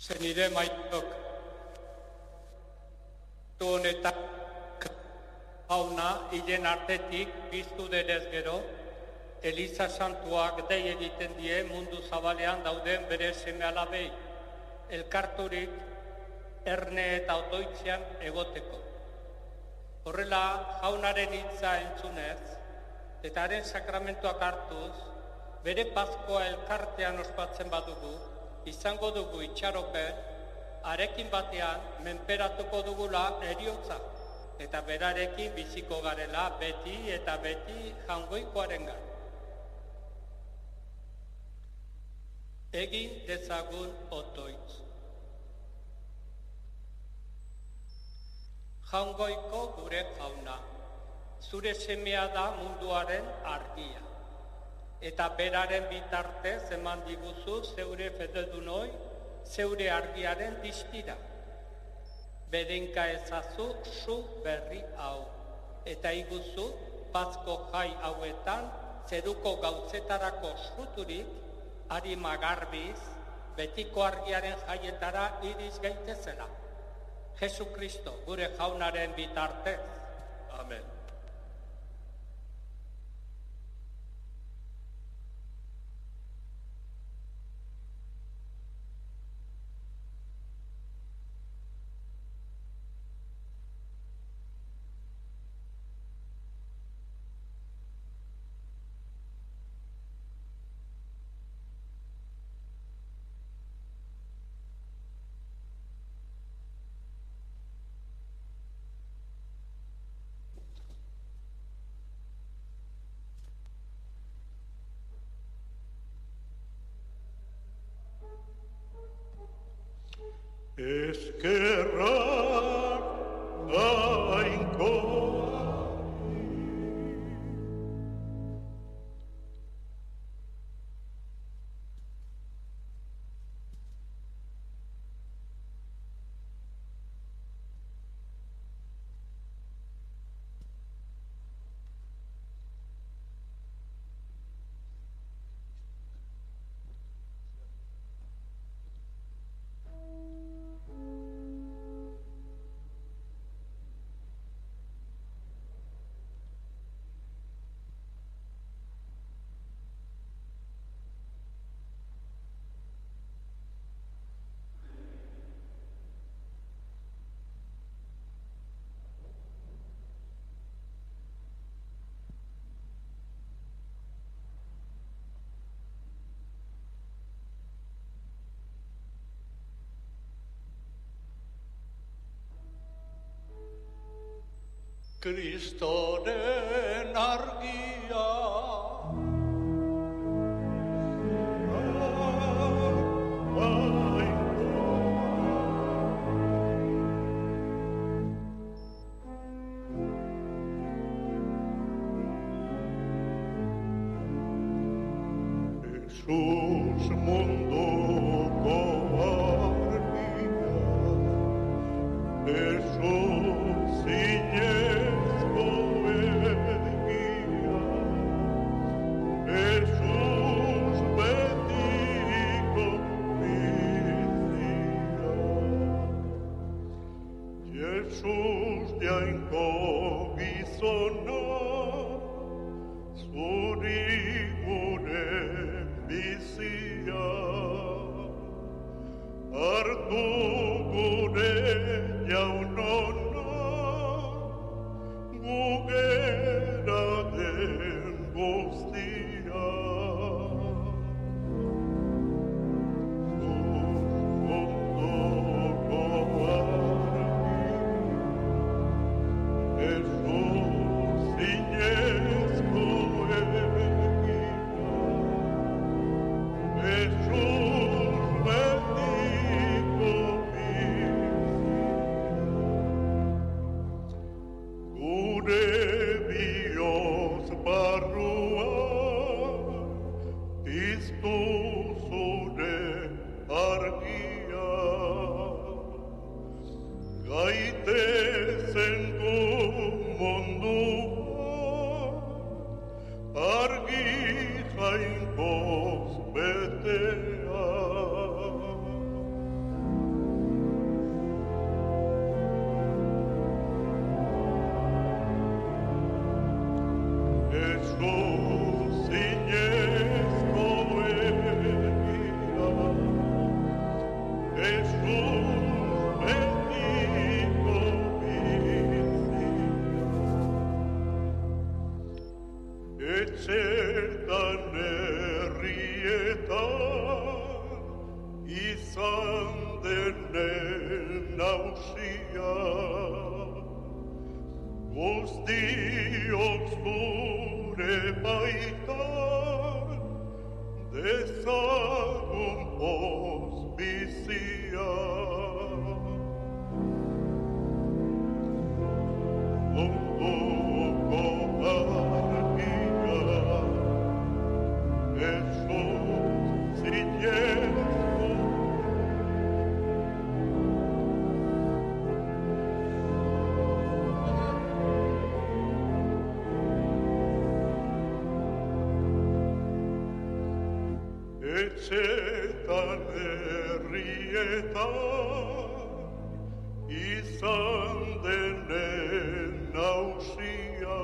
Zenire maitok, honetan jauna hilen artetik biztu denez gero, Eliza Santuak dei egiten die mundu zabalean dauden bere seme-alabei, elkarturik erne eta otoitzean egoteko. Horrela, jaunaren hitza entzunez, eta haren sakramentuak hartuz, bere Paskoa elkartean ospatzen badugu, izango dugu itxaropen, harekin batean menperatuko dugula heriotza, eta berarekin biziko garela beti eta beti jaungoikoarengan. Egin dezagun otoitz. Jaungoiko gure jauna, zure semea da munduaren argia, eta beraren bitartez eman diguzu zeure fedeldunoi, zeure argiaren distira. Bedenka ezazu zu berri hau, eta iguzu Pasko jai hauetan zeruko gautzetarako zuturik, harima garbiz, betiko argiaren jaietara iriz gaitezela. Jesu Kristo, gure jaunaren bitartez. Amen. Eskerrak ainkoa Kristoren argia Jesus munduko argia Jesus zinezko egia Jesus betiko bizia Jesus jainko gizona zuri gure bizia hartu gure jaunona gugera den guztia ondoko argi Jesus zinezko egia Jesus betiko Jesús bendito bizia, etxetan herrietan izan denen nausia, guztiok zure baitan dezagun poz bizia. Munduko argia, Jesus zinezko, etxetan herrietan izan denen nausia,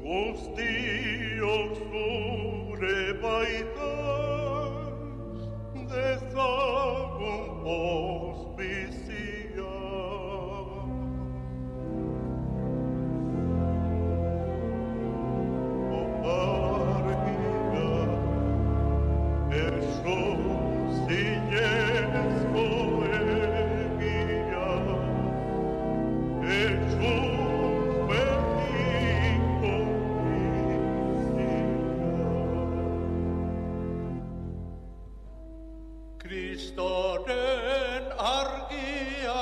guztiok zure baitan dezagun poz bizia. Jesus zinezko egia, Jesus bendito bizia. Kristoren argia,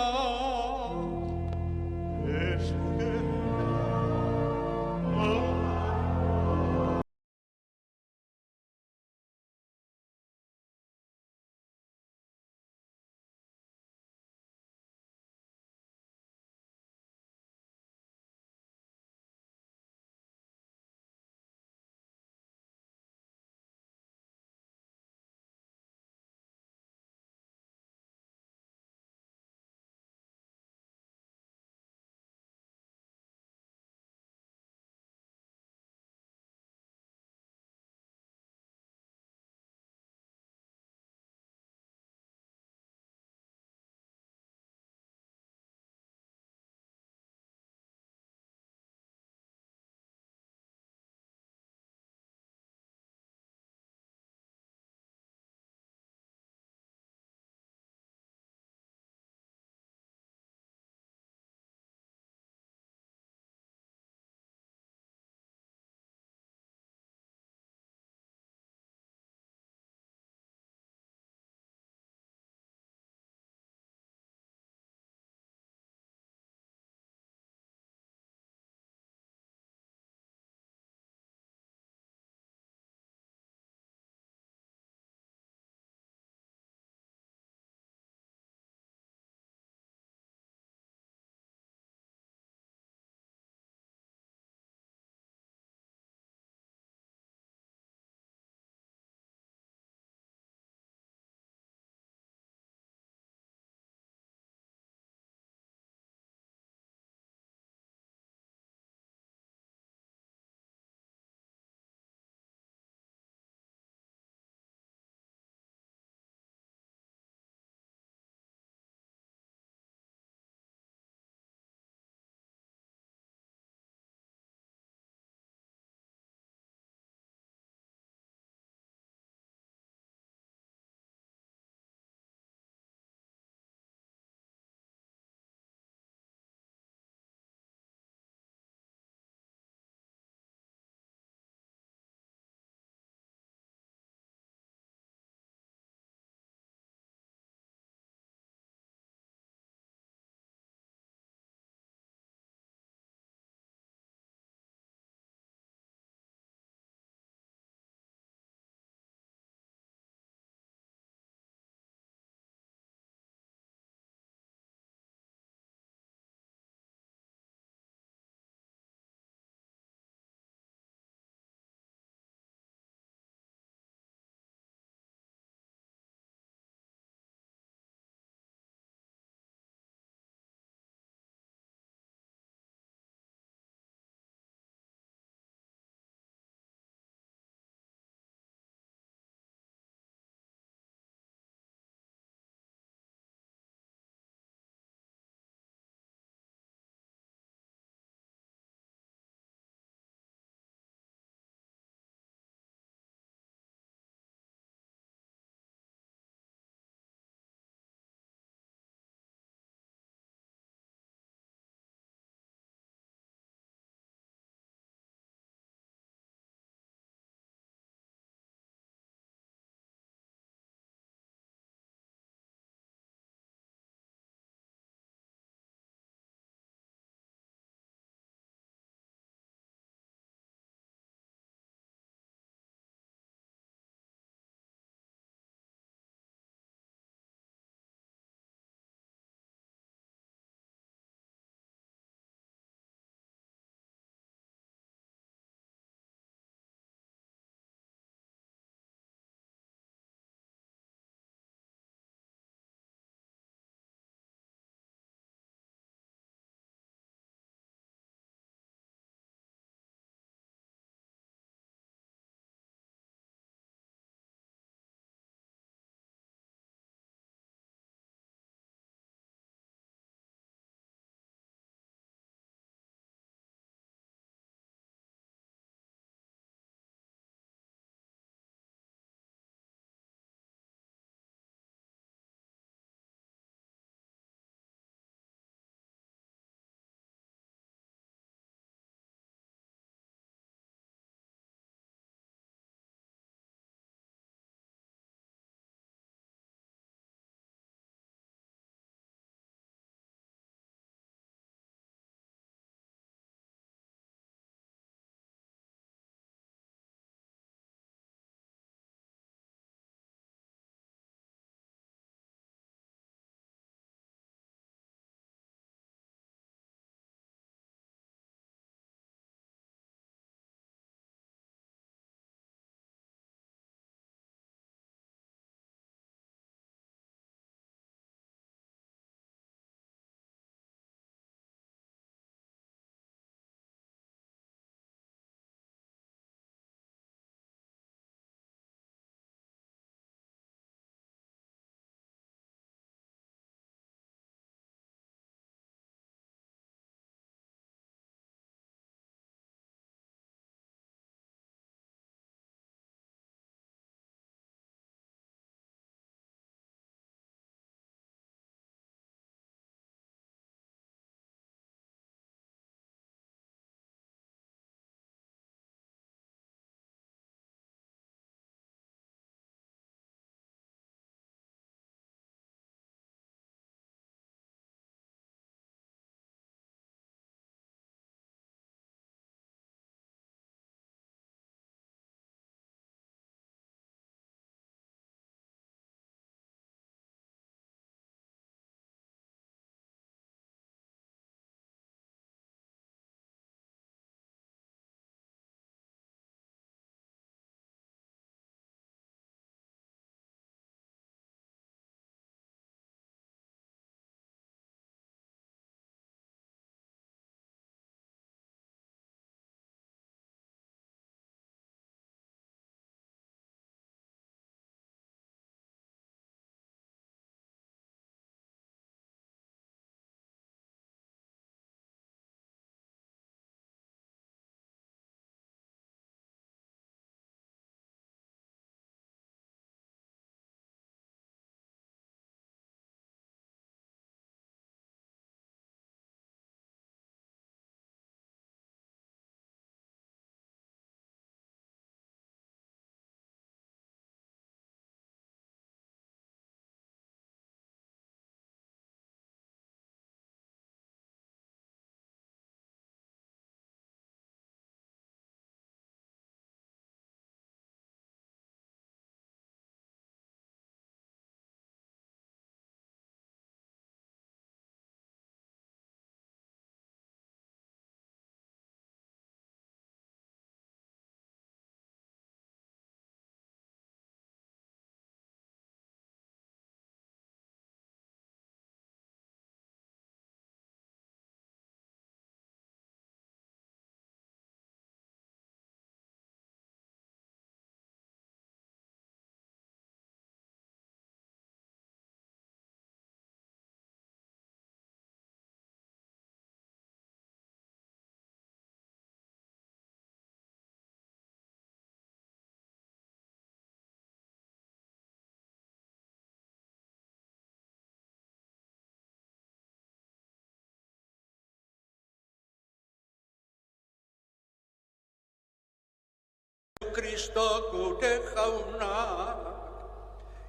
Kristo gure jaunak,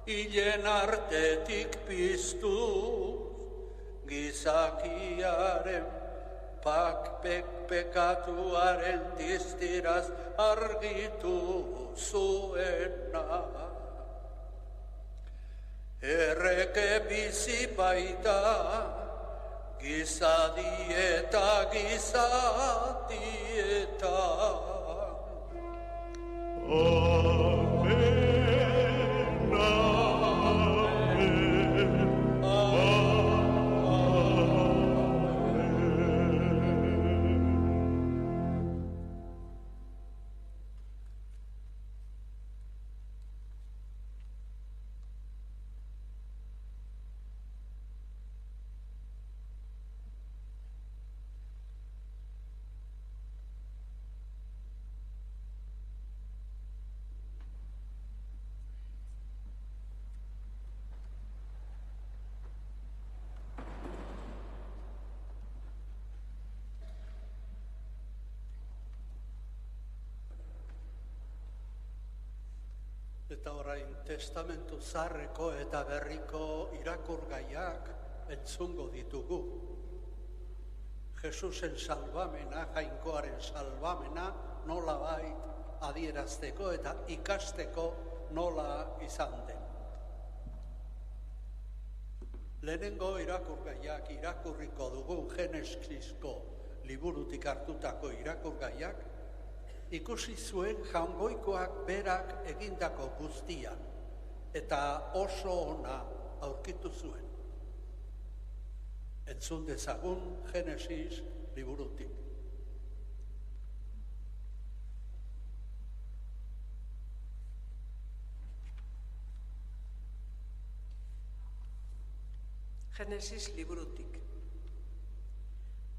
hilen artetik piztu, gizakiaren pekatuaren diztiraz argitu zuena. Erreke bizi baita, gizadieta, gizadieta. Eta orain testamentu zaharreko eta berriko irakurgaiak entzungo ditugu. Jesusen salbamena, jainkoaren salbamena, nolabait adierazteko eta ikasteko nola izan den. Lehenengo irakurgaiak irakurriko dugu Genesisko liburutik hartutako irakurgaiak, ikusi zuen jaungoikoak berak egindako guztia, eta oso ona aurkitu zuen. Entzun dezagun Genesis liburutik. Genesis liburutik.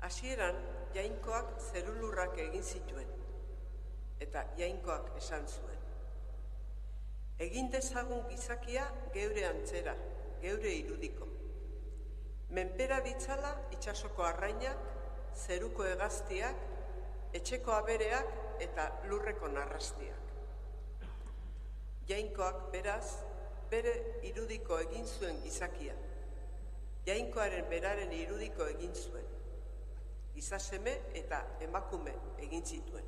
Hasieran jainkoak zerulurrak egin zituen, eta jainkoak esan zuen: egin dezagun gizakia geure antzera, geure irudiko. Menpera ditzala itsasoko arrainak, zeruko hegaztiak, etxeko abereak eta lurreko narrastiak. Jainkoak beraz, bere irudiko egin zuen gizakia. Jainkoaren beraren irudiko egin zuen. Gizaseme eta emakume egin zituen.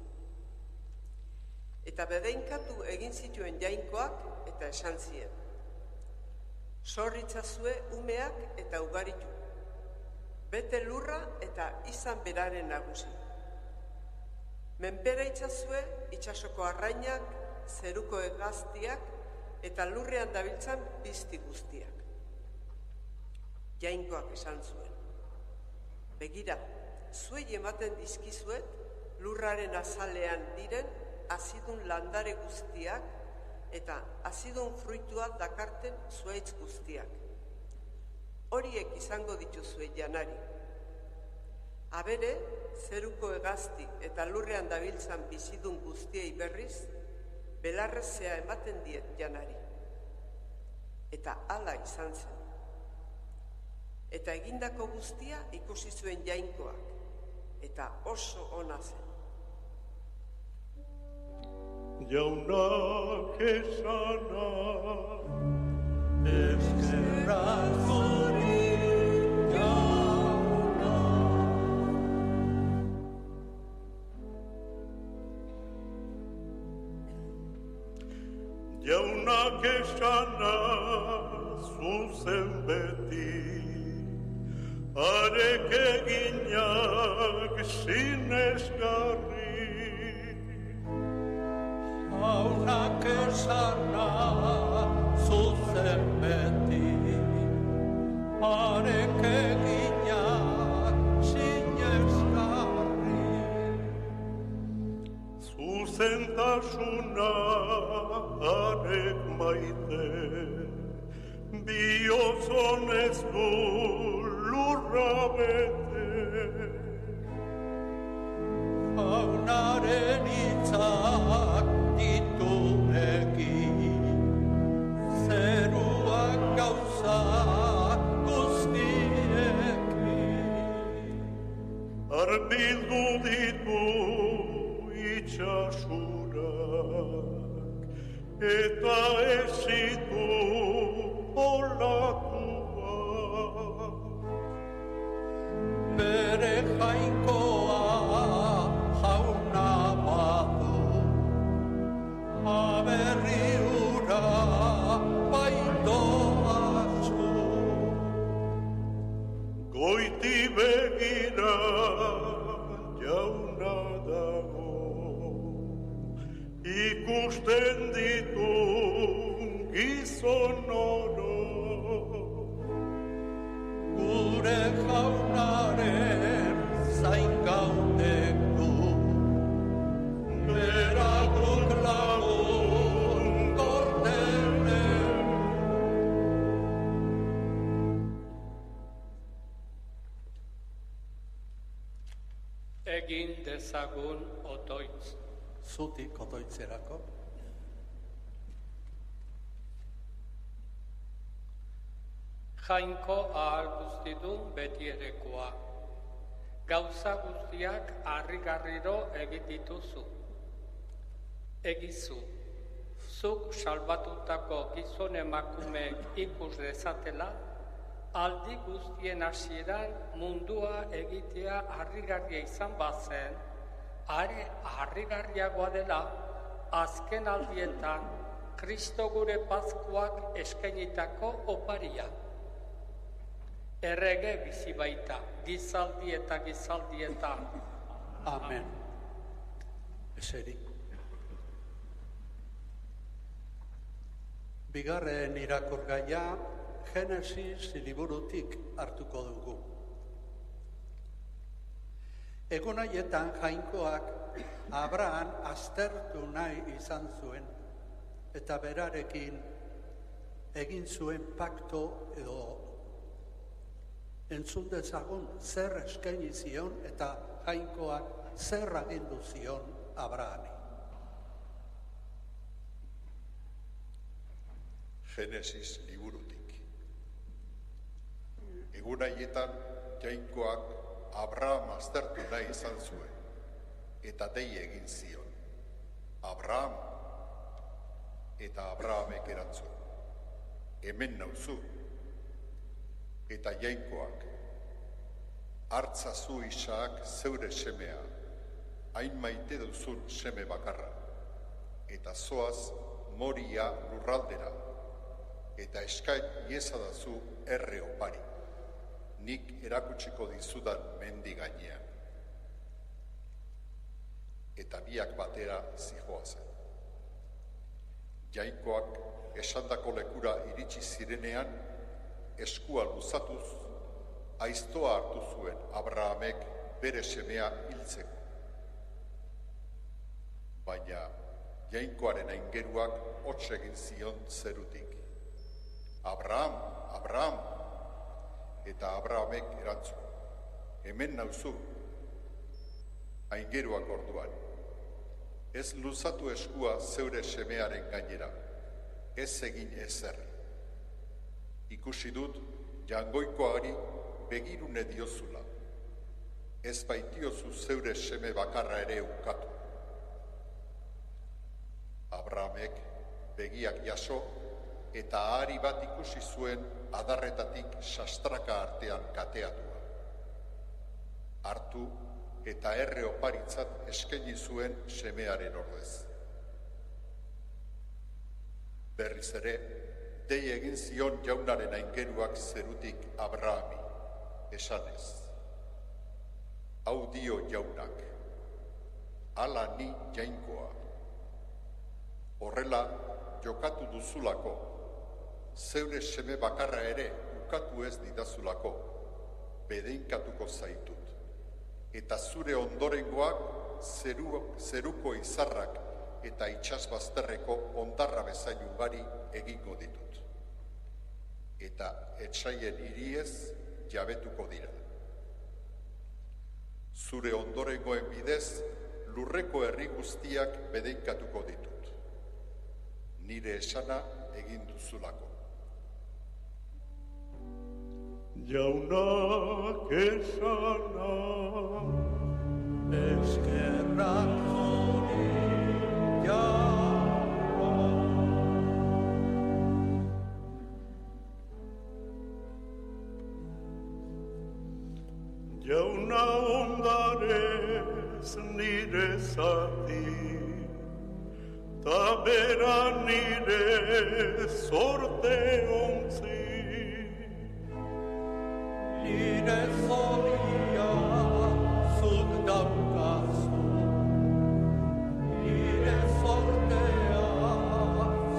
Eta bedeinkatu egin zituen jainkoak eta esan zien: zorritzazue umeak eta ugaritu, bete lurra eta izan beraren nagusi. Menpera itzazue itsasoko arrainak, zeruko hegaztiak eta lurrean dabiltzan pizti guztiak. Jainkoak esan zuen: begira, zuei ematen dizkizuet lurraren azalean diren azidun landare guztiak eta azidun fruitua dakarten zuhaitz guztiak. Horiek izango dituzue janari. Abere, zeruko hegazti eta lurrean dabiltzan bizidun guztiei berriz, belarrezea ematen diet janari. Eta hala izan zen. Eta egindako guztia ikusi zuen jainkoak, eta oso ona zen. Jaunak esana, Eskerrak zuri, jauna. jaunak esana, zuzen beti, arek eginak sinesgarri. Jaunak esana, zuzen beti, arek eginak sinesgarri. Zuzentasuna arek maite, biozonez du lurra bete. Jaunaren hitzak dituekin, zeruak gauza guztiekin. Arbildu ditu itxasura, jainkoa jauna badu, aberri hura baitoazu. Goiti begira jauna dago, ikusten ditu gizon oro. Gure jaunaren zain gauden gu, berakuk lagun gordenen. Egin dezagun otoitz. Zutik otoitzerako. Jainko ahal guztidu betierekoa. Gauza guztiak harrigarriro egitituzu. Egizu, zuk salbatutako gizon emakumeek ikus dezatela, aldi guztien hasieran mundua egitea harrigarria izan bazen, are harrigarriagoa dela azken aldietan Kristo gure Paskuak eskainitako oparia. Errege bizi baita, gizaldi eta gizaldietan. Amen. Eseri. Bigarren irakurgaia Genesis liburutik hartuko dugu. Egun haietan jainkoak Abraham aztertu nahi izan zuen eta berarekin egin zuen pakto edo entzun dezagun zer eskaini zion eta jainkoak zer agindu zion Abrahami. Genesis liburutik. Egun haietan jainkoak Abraham aztertu nahi izan zuen eta dei egin zion. Abraham, eta Abrahamek erantzun. Hemen nauzu. Eta jainkoak, hartzazu Isaak zeure semea, hain maite duzun seme bakarra, eta zoaz Moria lurraldera, eta eskain iezadazu erre opari, nik erakutsiko dizudan mendi gainean. Eta biak batera zihoazen. Jainkoak esandako lekura iritsi zirenean, eskua luzatuz, aiztoa hartu zuen Abrahamek bere semea hiltzeko. Baina jainkoaren aingeruak hots egin zion zerutik. Abraham, Abraham! Eta Abrahamek erantzun. Hemen nauzu. Aingeruak orduan. Ez luzatu eskua zeure semearen gainera. Ez egin ezer. Ikusi dut, jangoikoari begirune diozula. Ez baitiozu zeure seme bakarra ere ukatu. Abrahamek begiak jaso eta ahari bat ikusi zuen adarretatik sastraka artean kateatua. Hartu eta erre oparitzat eskaini zuen semearen ordez. Berriz ere, dei egin zion jaunaren aingeruak zerutik Abrahami, esanez. Hau dio jaunak, hala ni jainkoa. Horrela jokatu duzulako, zeure seme bakarra ere ukatu ez didazulako, bedeinkatuko zaitut. Eta zure ondorengoak zeruko izarrak eta itsasbazterreko ondarra bezain ugari egingo ditut. Eta etsaien hiriez jabetuko dira. Zure ondorengoen bidez lurreko herri guztiak bedeinkatuko ditut. Nire esana egin duzulako. Jaunak esana Eskerrak zuri jauna. jauna ondarez nire zati, ta bera nire zorte ontzi. Nire zoria zut daukazu, nire zortea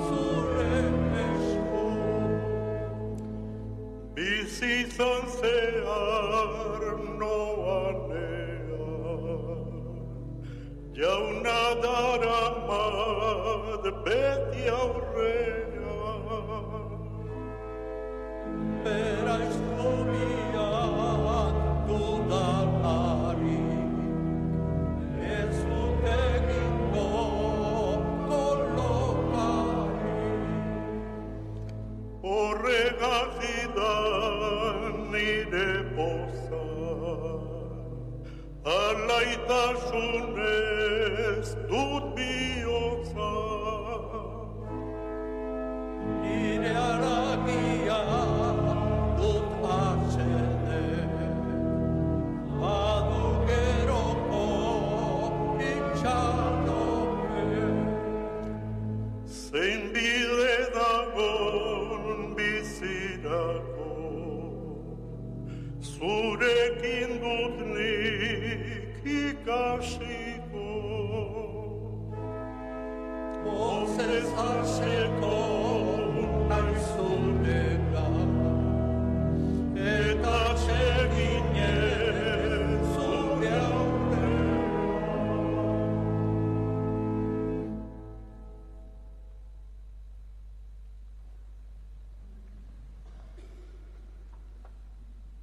zure esku. Bizizan zehar noanean, jauna daramad beti aurrean. Bera eskubian dudalarik, ez dut egingo kolokarik. Horregatik da nire poza, alaitasunez dut bihotza. Nire haragia dut atzede, badu geroko itxaroke. Zein bide dagon bizirako, zurekin dut nik ikasiko. Pozez haseko naizuneka, eta seginez zure aurrean.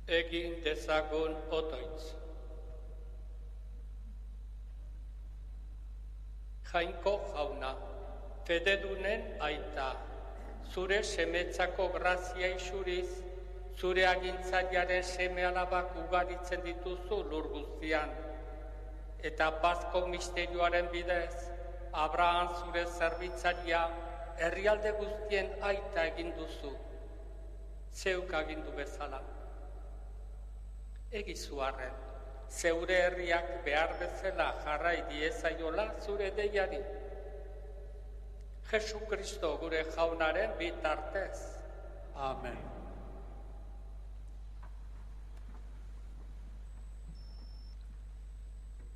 Egin dezagun otoitz. Jainko jauna, fededunen aita, zure semetzako grazia isuriz, zure agintzailearen seme alabak ugaritzen dituzu lur guztian. Eta Pasko misterioaren bidez, Abraham zure zerbitzaria herrialde guztien aita egin duzu, zeuk agindu bezala. Egizu arren, zeure herriak behar bezala jarrai diezaiola zure deiari. Jesu Kristo gure jaunaren bitartez. Amen.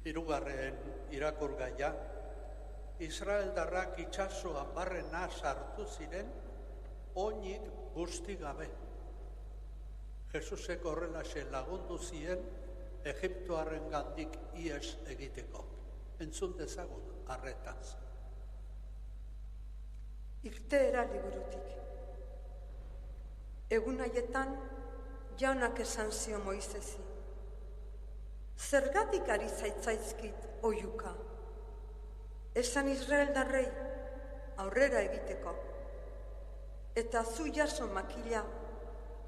Hirugarren irakurgaia, Israeldarrak itsasoan barrena sartu ziren, oinik guzti gabe. Jesusek horrelaxe lagundu zien Egiptoarren gandik ihes egiteko. Entzun dezagun arretaz. Irteera liburutik. Egun haietan jaunak esan zio Moisesi. Zergatik ari zaitzaizkit oihuka? Esan Israeldarrei aurrera egiteko. Eta zu jaso makila,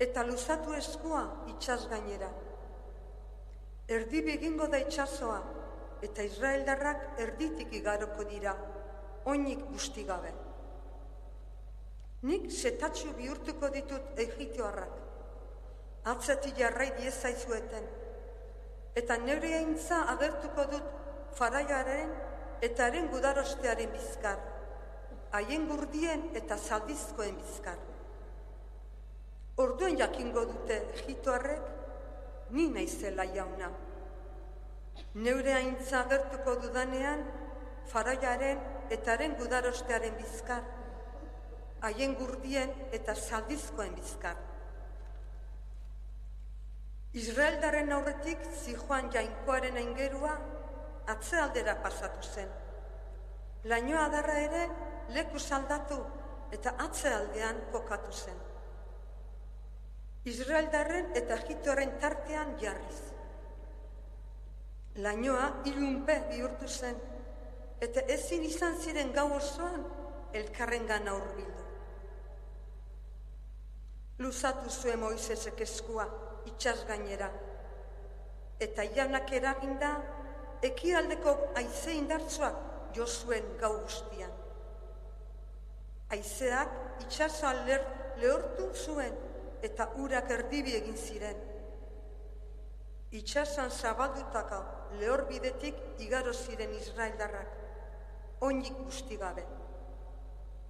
eta luzatu eskua itsas gainera. Erdi egingo da itsasoa, eta Israeldarrak erditik igaroko dira, oinik guzti gabe. Nik setatxu bihurtuko ditut Egiptoarrak, atzetik jarrai diezaizueten, eta neure aintza agertuko dut Faraoaren eta haren gudarostearen bizkar, haien gurdien eta zaldizkoen bizkar. Orduan jakingo dute Egiptoarrek, ni naizela jauna. Neure aintza agertuko dudanean, Faraoaren eta haren gudarostearen bizkar, haien gurdien eta zaldizkoen bizkar. Israeldarren aurretik zijoan jainkoaren aingerua atzealdera pasatu zen. Lainoa adarra ere leku aldatu eta atzealdean kokatu zen. Israeldarren eta Egiptoaren tartean jarriz. Lainoa ilunpe bihurtu zen, eta ezin izan ziren gau osoan elkarrengana hurbildu. Luzatu zuen Moisesek eskua itsas gainera, eta jaunak eraginda ekialdeko haize indartsuak jo zuen gau guztian. Haizeak itsasoa lehortu zuen eta urak erdibi egin ziren. Itxasan zabaldutako lehor bidetik igaro ziren Israeldarrak, oinik guzti gabe.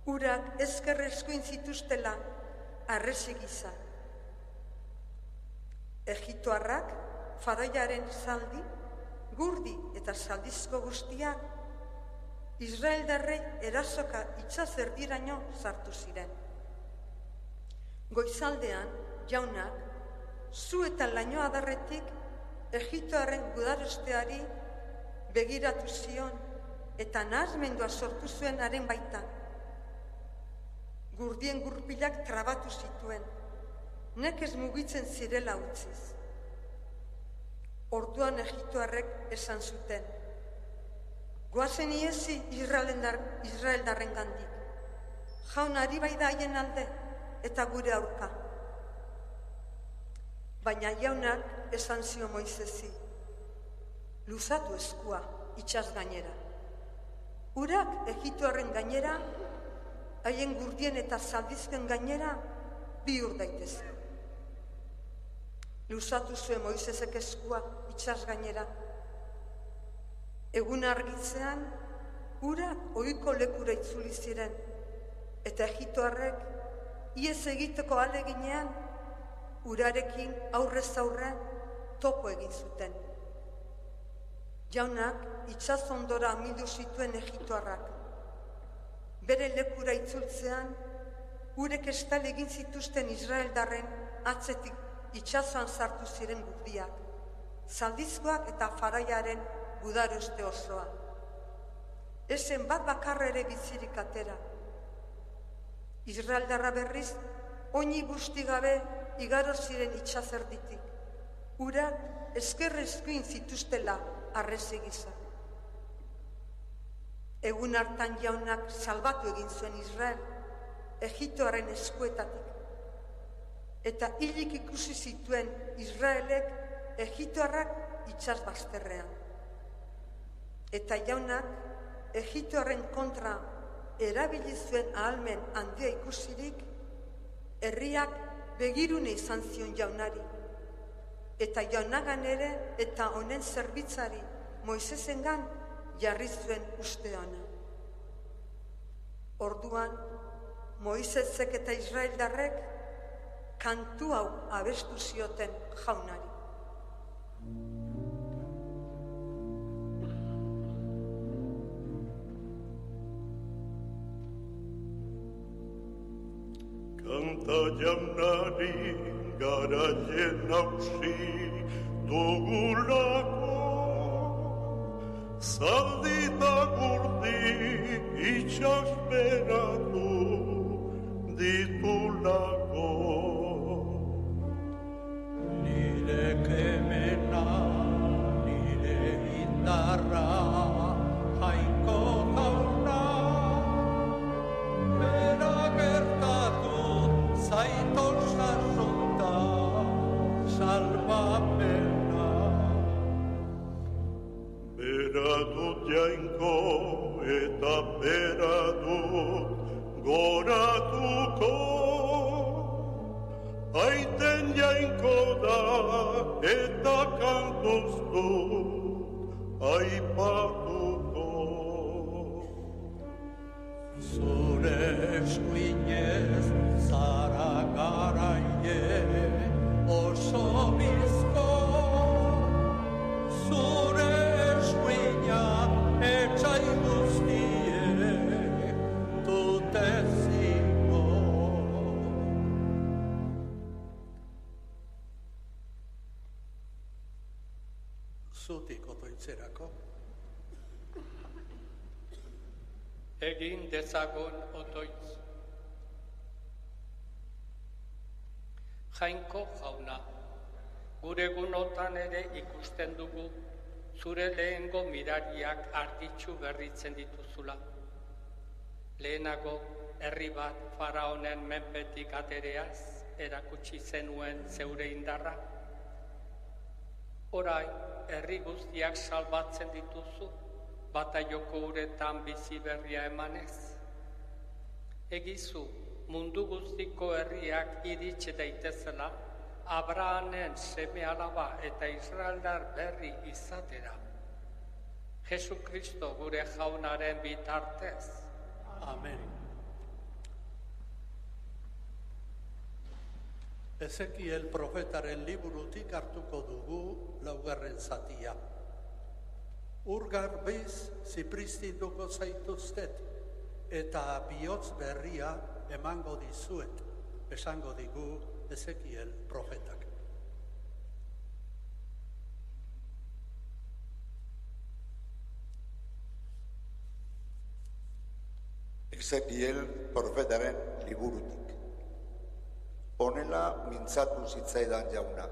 Urak ezker eskuin zituztela arresi gisa. Egiptoarrak faraoiaren zaldi, gurdi eta zaldizko guztiak Israeldarrei erasoka itsas erdiraino sartu ziren. Goizaldean, jaunak, zu eta laino adarretik Egiptoarren gudarosteari begiratu zion eta nahasmendua sortu zuen haren baitan. Gurdien gurpilak trabatu zituen, nekez mugitzen zirela utziz. Orduan Egiptoarrek esan zuten, goazen iesi Israeldarren gandik. Jaun ari bai da haien alde eta gure aurka. Baina jaunak esan zio Moisesi, luzatu eskua itsas gainera. Urak Egiptoarren gainera, haien gurdien eta zaldizken gainera, bihur daitezke. Luzatu zuen Moisesek eskua itsas gainera. Egun argitzean, urak ohiko lekura itzuli ziren, eta Egiptoarrek ihes egiteko ahaleginean, urarekin aurrez aurre topo egin zuten. Jaunak itsas ondora amildu zituen Egiptoarrak. Bere lekura itzultzean, urek estal egin zituzten Israeldarren atzetik itsasoan sartu ziren gurdiak, zaldizkoak eta faraoiaren gudaroste osoa. Ezen bat bakarra ere bizirik atera. Israeldarra berriz, oini busti gabe igaro ziren itsas erditik. Urak ezker eskuin zituztela arresi gisa. Egun hartan jaunak salbatu egin zuen Israel, Egiptoaren eskuetatik. Eta hilik ikusi zituen Israelek Egiptoarrak itsas bazterrean. Eta jaunak Egiptoarren kontra erabili zuen ahalmen handia ikusirik, herriak begirune izan zion jaunari. Eta jaunagan ere eta honen zerbitzari Moisesengan jarri zuen uste ona. Orduan, Moisesek eta Israeldarrek kantu hau abestu zioten jaunari. Kanta jaunari garaien hausi dugulako, zaldita gurdi itxasperatu ditulako. Nire kemena, nire indarra, jainko jauna, bera gertatu zaiton sasunta, salvapena. Bera dut jainko eta bera dut goratuko, aiten jainko da eta kantuz dut aipatuko. Zure eskuinez zara garaie oso bizko, zure eskuina etxai guztiek dute ziko. Zutik otoitzerako. Egin dezagun otoitz. Jainko jauna, gure egunotan ere ikusten dugu zure lehengo mirariak argitsu berritzen dituzula. Lehenago, herri bat faraonen menpetik atereaz erakutsi zenuen zeure indarra. Orai, herri guztiak salbatzen dituzu, bataioko uretan bizi berria emanez. Egizu, mundu guztiko herriak iritsi daitezela, Abrahamen seme alaba eta Israeldar berri izatera. Jesukristo gure jaunaren bitartez. Amen. Ezekiel profetaren liburutik hartuko dugu 4. zatia. Ur garbiz zipristituko zaituztet, eta bihotz berria emango dizuet, esango digu Ezekiel profetak. Ezekiel profetaren liburutik. Honela mintzatu zitzaidan jauna.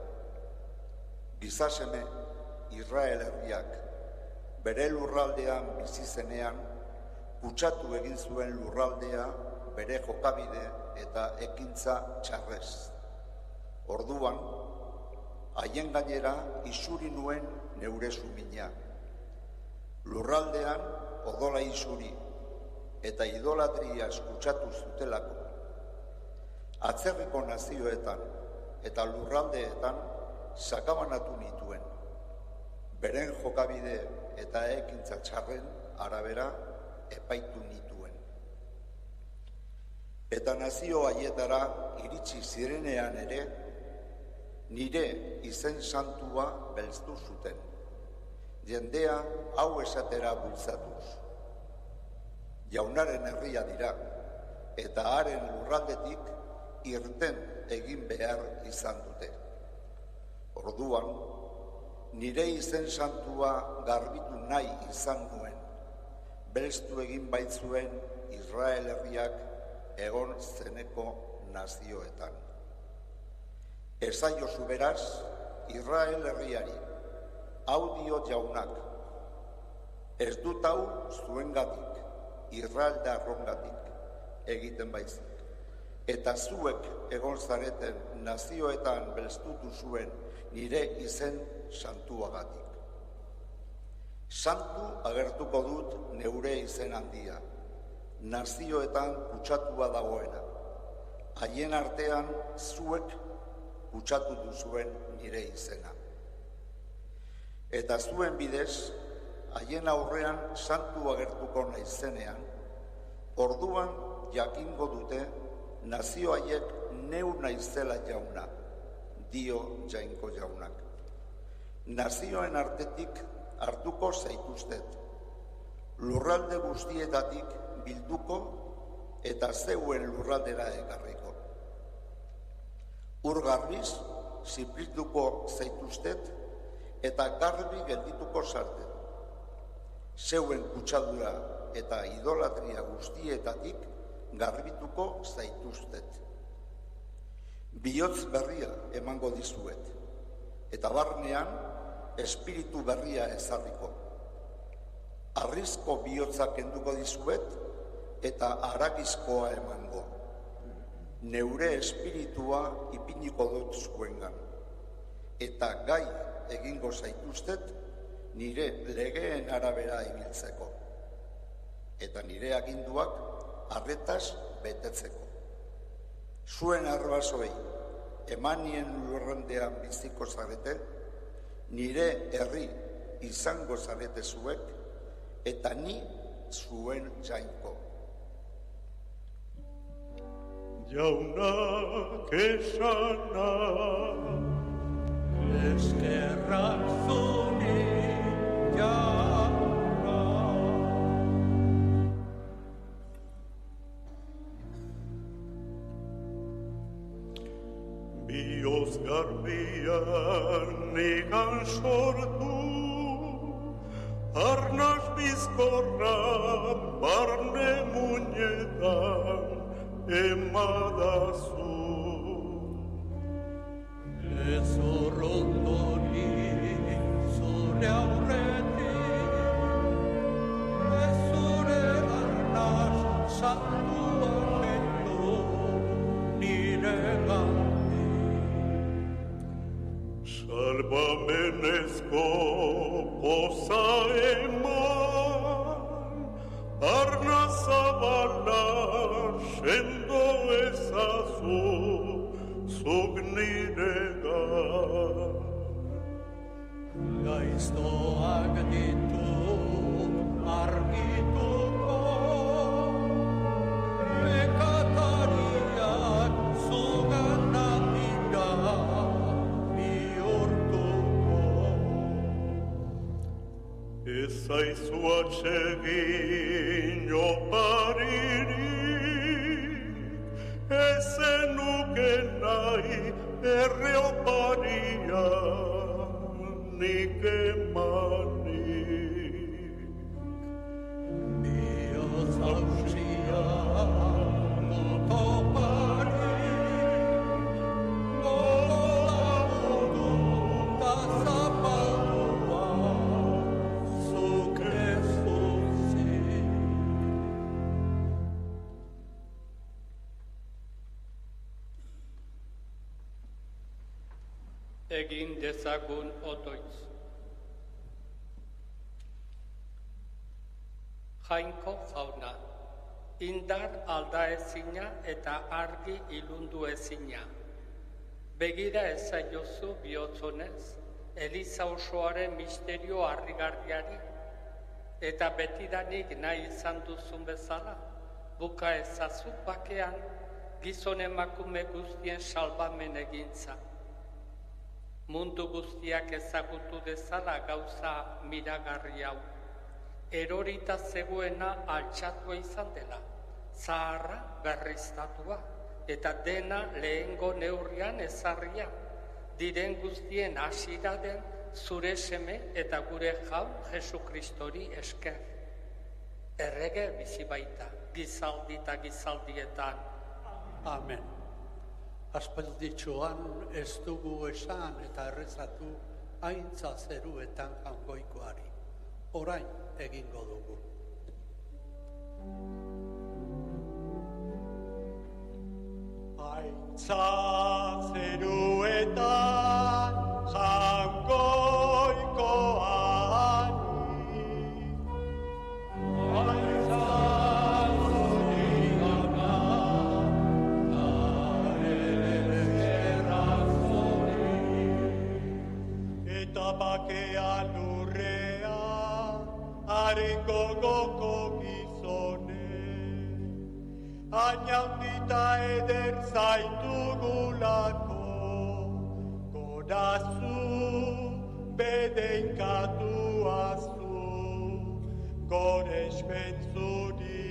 Gizaseme Israel herriak bere lurraldean bizi zenean, kutsatu egin zuen lurraldea bere jokabide eta ekintza txarrez. Orduan, haien gainera isuri nuen neure sumina. Lurraldean odola isuri eta idolatria kutsatu zutelako. Atzerriko nazioetan eta lurraldeetan sakabanatu nituen. Beren jokabide eta ekintza txarren arabera epaitu nituen. Eta nazio haietara iritsi zirenean ere, nire izen santua belztu zuten. Jendea hau esatera bultzatuz. Jaunaren herria dira, eta haren lurraldetik irten egin behar izan dute. Orduan, nire izen santua garbitu nahi izan nuen, belztu egin baitzuen Israel herriak egon zeneko nazioetan. Esaiozu beraz, Israel herriari, hau dio jaunak, ez dut hau zuengatik, Israel darrongatik egiten baizik. Eta zuek egon zareten nazioetan belztutu zuen nire izen santuagatik. Santu agertuko dut neure izen handia, nazioetan kutsatua dagoena. Haien artean zuek kutsatu duzuen nire izena. Eta zuen bidez, haien aurrean santu agertuko naizenean, orduan jakingo dute nazio haiek neu naizela jauna, dio Jainko jaunak. Nazioen artetik hartuko zaituztet, lurralde guztietatik bilduko eta zeuen lurraldera ekarriko. Ur garbiz, ziprituko zaituztet eta garbi geldituko zarte. Zeuen kutsadura eta idolatria guztietatik garbituko zaituztet. Bihotz berria emango dizuet, eta barnean espiritu berria ezarriko. Arrizko bihotza kenduko dizuet, eta haragizkoa emango. Neure espiritua ipiniko dut zuengan, eta gai egingo zaituztet nire legeen arabera ibiltzeko, eta nire aginduak arretaz betetzeko. Zuen arbasoei emanien lurrandean biziko zarete, nire herri izango zarete zuek, eta ni zuen Jainko. Jaunak esana, Eskerrak zuri jauna. bihotz garbian nigan sortu, arnaz bizkorra barne muñetan emadazu. Ez urrunduri zure aurretik, ez zure arnaz santua kendu nire gandik. Salbamenezko poza eman, arna zabala sendo ezazu, zuk niregan. Gaiztoak ditu argituko, pekatariak zugandatika bihurtuko. Ez zaizu atsegin oparirik, ez zenuke nahi erre oparia nik emanik. Bihotz hauzia dut oparik, lagundu eta zapaldua zuk ez utzik. Egin dezagun otoitz. Jainko jauna, indar aldaezina eta argi ilundu ezina. Begira ezaiozu bihotzonez, Eliza osoaren misterio harrigarriari, eta betidanik nahi izan duzun bezala, buka ezazu bakean gizon emakume guztien salbamen egintza. Mundu guztiak ezagutu dezala gauza miragarri hau. Erorita zegoena altxatua izan dela, zaharra berriztatua, eta dena lehengo neurrian ezarria, diren guztien hasiera den zure seme eta gure jaun Jesu Kristori esker. Errege bizi baita, gizaldi eta gizaldietan. Amen. Aspalditxoan ez dugu esan eta errezatu aintza zeruetan jangoikoari. Orain egingo dugu. Aintza zeruetan jangoikoari. Aintza zurigana eskerrak zuri. Eta bakea lurrean haren gogoko gizone. Añaundita eder zaitugulako, gorazu bedeinkatuazu, gorespen zuri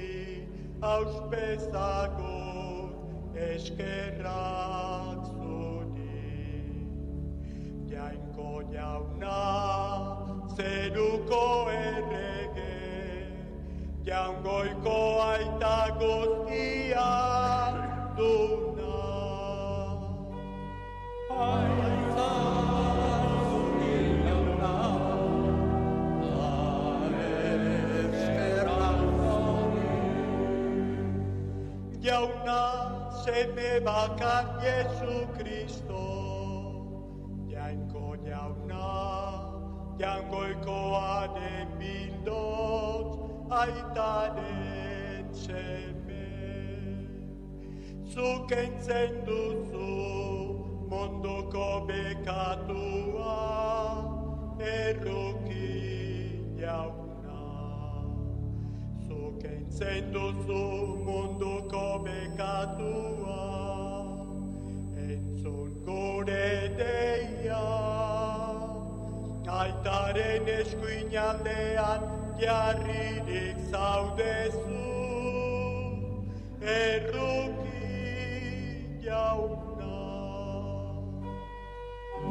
auspezagut eskerrak zuri. Jainko jauna zeruko errege, jaungoiko aita guztia duna. Aita zuri jauna, eskerrak zuri. Jauna seme bakar Jesu Kristo, jainko jauna, jaungoikoaren bildotz, aitaren seme. Zuk entzen duzu munduko bekatua, erruki jauna. Zuk entzen duzu munduko bekatua, entzun gure deia. Aitaren eskuinaldean jarririk zaudezu, erruki jauna.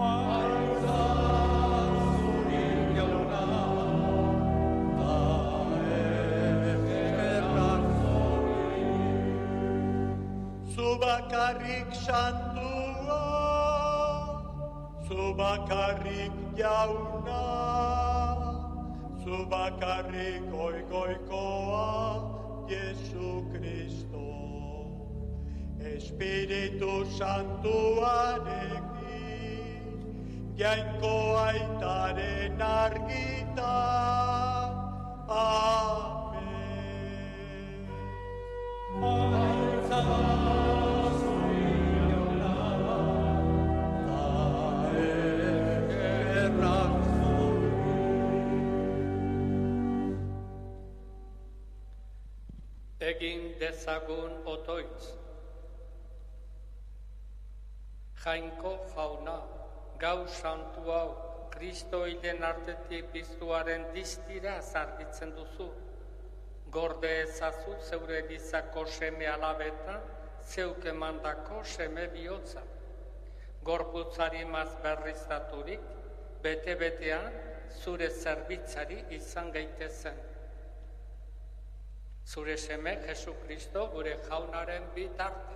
Aitza zuri jauna, da eskerrak zuri. Zu bakarrik santua, zu bakarrik jauna, zu bakarrik goikoa, Jesu Kristo. Espiritu Santuarekin, jainko aitaren argita. Amen. Aitza zuri jauna, egin dezagun otoitz. Jainko jauna, gau santu hau, Kristo hilen artetik piztuaren distira zarbitzen duzu. Gorde ezazu zeure gizako seme alabeta, zeuk emandako seme bihotza. Gorputzari maz berriztaturik, bete-betean zure zerbitzari izan gaitezen. Zure seme Jesu Kristo gure jaunaren bitartez.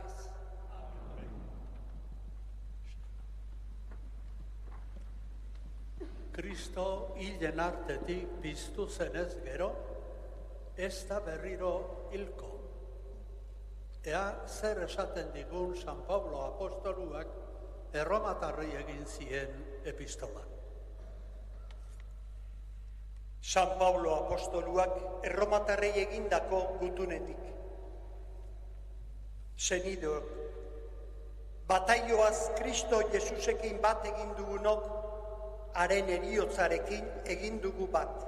Kristo hilen artetik piztu zenez gero, ez da berriro hilko. Ea zer esaten digun San Pablo apostoluak erromatarri egin zien epistolan. San Pablo apostoluak erromatarrei egindako gutunetik. Senideok, bataioaz Kristo Jesusekin bat egin dugunok, haren eriotzarekin egin dugu bat.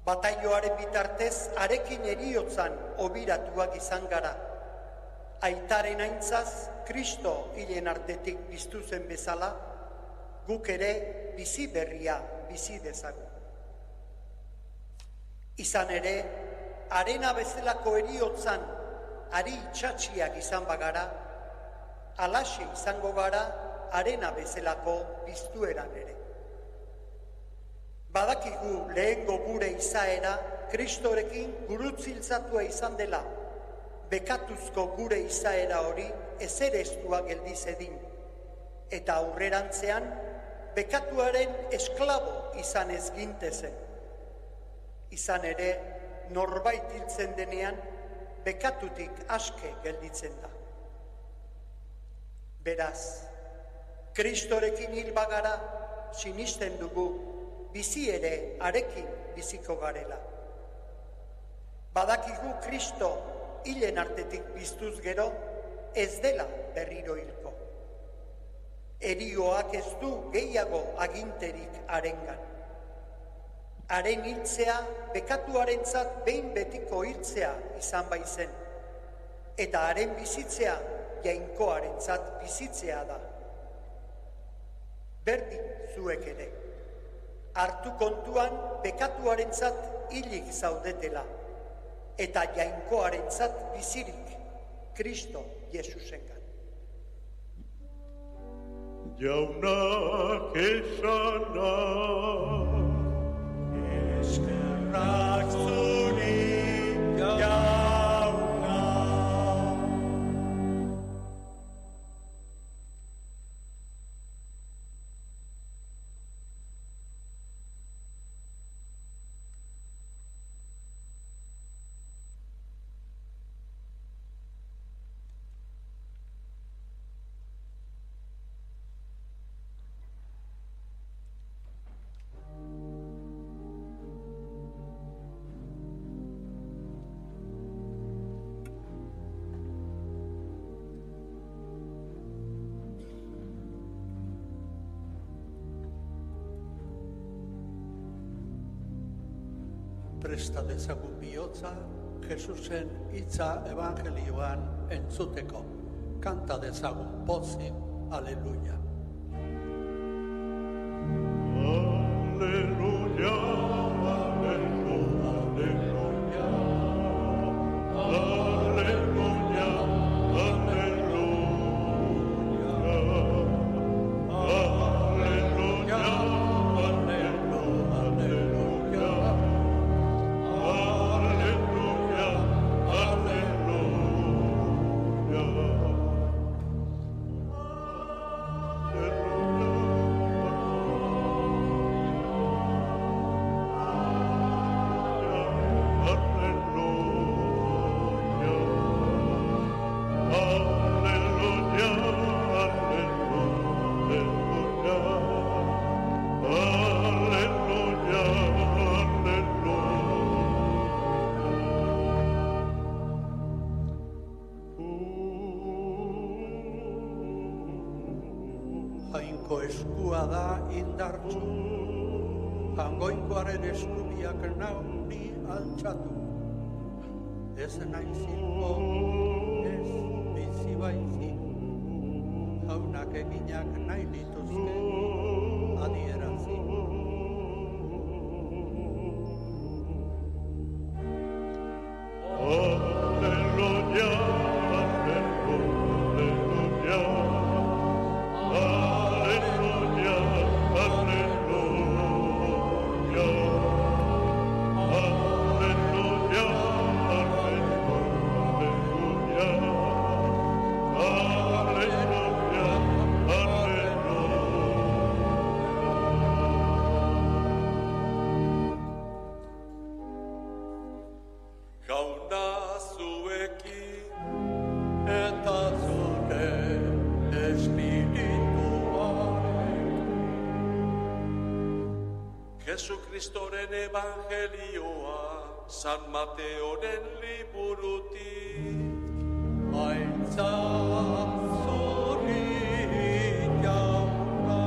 Bataioaren bitartez, harekin eriotzan obiratuak izan gara. Aitaren aintzaz, Kristo hilen artetik piztu zen bezala, guk ere bizi berria bizi dezagun. Izan ere, harena bezalako eriotzan, ari itxatxiak izan bagara, alaxe izango gara, harena bezalako piztueran ere. Badakigu lehengo gure izaera Kristorekin gurutziltzatua izan dela, bekatuzko gure izaera hori ezereztua geldi zedin, eta aurrerantzean bekatuaren esklabo izan ez gintezen. Izan ere, norbait hiltzen denean, bekatutik aske gelditzen da. Beraz, Kristorekin hil bagara, sinisten dugu, bizi ere harekin biziko garela. Badakigu Kristo hilen artetik piztuz gero, ez dela berriro hilko. Erioak ez du gehiago aginterik harengan. Haren hiltzea bekatuarentzat behin betiko hiltzea izan baizen, eta haren bizitzea jainkoarentzat bizitzea da. Berdin zuek ere, hartu kontuan bekatuarentzat hilik zaudetela, eta jainkoarentzat bizirik Kristo Jesusengan. Jaunak esana, eskerrak zuri jauna. Presta dezagun bihotza, Jesusen hitza evangelioan entzuteko. Kanta dezagun pozik, aleluia. Aleluia, aleluia, aleluia, aleluia, aleluia, Jainko eskua da indartsu, Jangoinkoaren eskubiak nauni altxatu. ez naizilko, ez bizi baizik, jaunak eginak nahi lituzke adierazi. Alleluia, alleluia, alleluia, alleluia, alleluia, alleluia, Jauna zuekin Eta zure espirituarekin. Jesukristoren evangelioa San Mateoren liburutik. Aintza zuri jauna.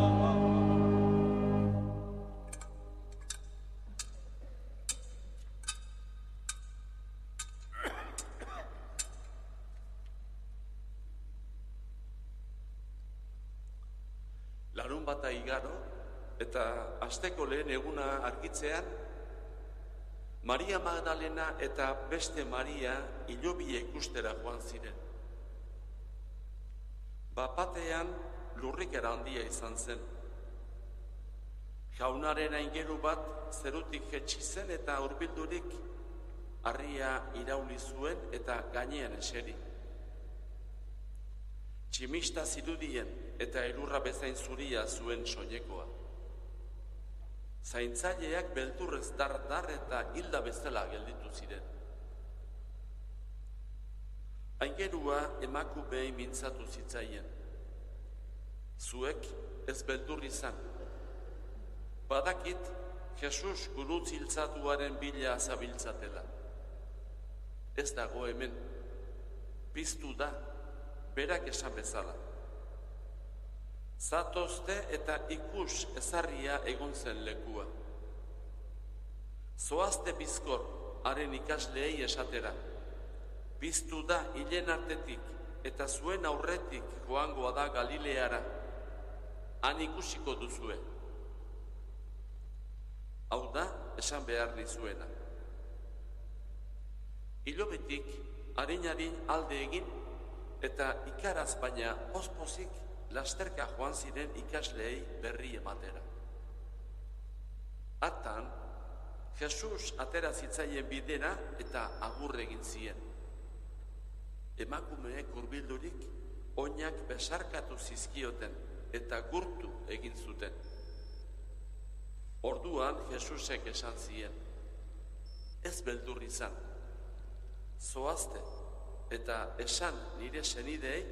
Larun bata igaro eta asteko lehen eguna argitzean, Maria Magdalena eta beste Maria hilobia ikustera joan ziren. Bapatean lurrikara handia izan zen. Jaunaren aingeru bat zerutik jetsi zen eta hurbildurik harria irauli zuen eta gainean eseri. Tximista zirudien eta elurra bezain zuria zuen soinekoa. Zaintzaileak beldurrez dar eta hilda bezala gelditu ziren. Aingerua emakumeei mintzatu zitzaien. Zuek ez beldur izan. Badakit Jesus gurutz hiltzatuaren bila zabiltzatela. Ez dago hemen. Piztu da, berak esan bezala. Zatozte eta ikus ezarria egon zen lekua. Zoazte bizkor, haren ikasleei esatera. Piztu da hilen artetik eta zuen aurretik joangoa da Galileara. Han ikusiko duzue. Hau da, esan behar dizuena. Hilobetik, harin alde egin eta ikaraz baina ospozik lasterka joan ziren ikasleei berri ematera. Hartan, Jesus atera zitzaien bidera eta agur egin zien. Emakumeek hurbildurik oinak besarkatu zizkioten eta gurtu egin zuten. Orduan Jesusek esan zien, ez beldur izan, zoazte eta esan nire senideei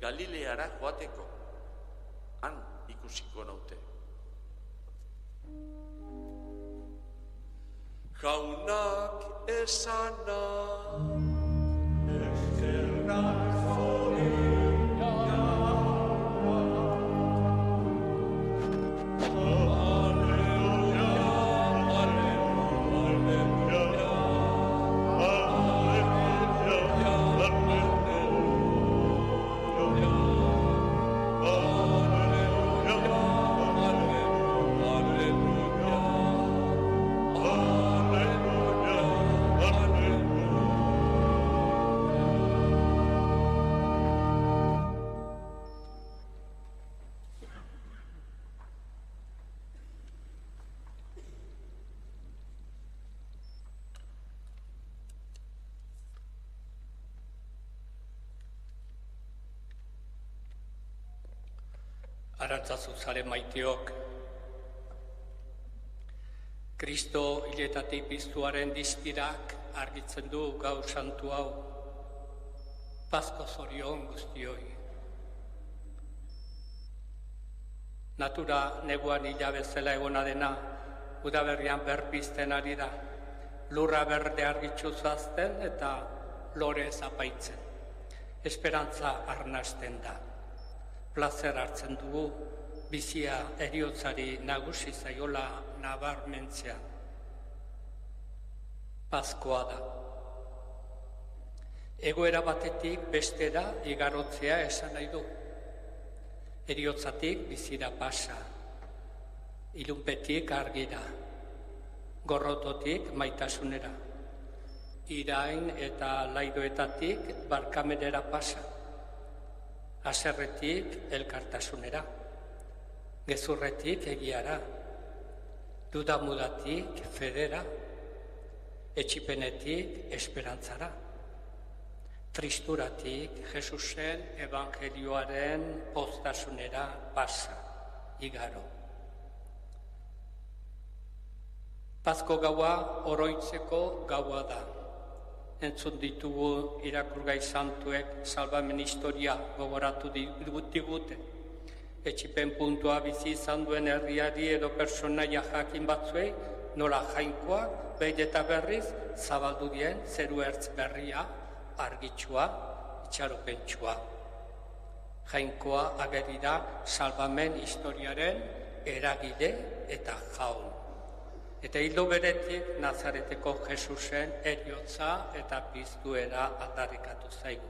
Galileara joateko, han ikusiko naute. Jaunak esana, Eskerrak zuri jauna. Arantzazu zare maiteok, Kristo hiletatik piztuaren distirak argitzen du gaur santu hau, Pasko zorion guztioi. Natura neguan hila bezala egona dena, udaberrian berpizten ari da, lurra berde argitzu zazten eta lore zapaitzen. Esperantza arnasten da. Plazer hartzen dugu, bizia heriotzari nagusi zaiola nabarmentzea. Paskoa da. Egoera batetik bestera igarotzea esan nahi du. Heriotzatik bizira pasa, ilunpetik argira, gorrototik maitasunera, irain eta laidoetatik barkamenera pasa, haserretik elkartasunera, gezurretik egiara, dudamudatik federa, etxipenetik esperantzara, tristuratik Jesusen evangelioaren poztasunera pasa, igaro. Pazko gaua oroitzeko gaua da. Entzun ditugu irakurgai santuek salbamen historia gogoratu digute. Etxipen puntua bizi izan duen herriari edo personaia jakin batzuei, nola jainkoak, behin eta berriz, zabaldu dien zeru ertz berria, argitsua, itxaropentsua. Jainkoa ageri da salbamen historiaren eragile eta jaun. Eta hildo beretik Nazareteko Jesusen heriotza eta piztuera aldarrikatu zaigu.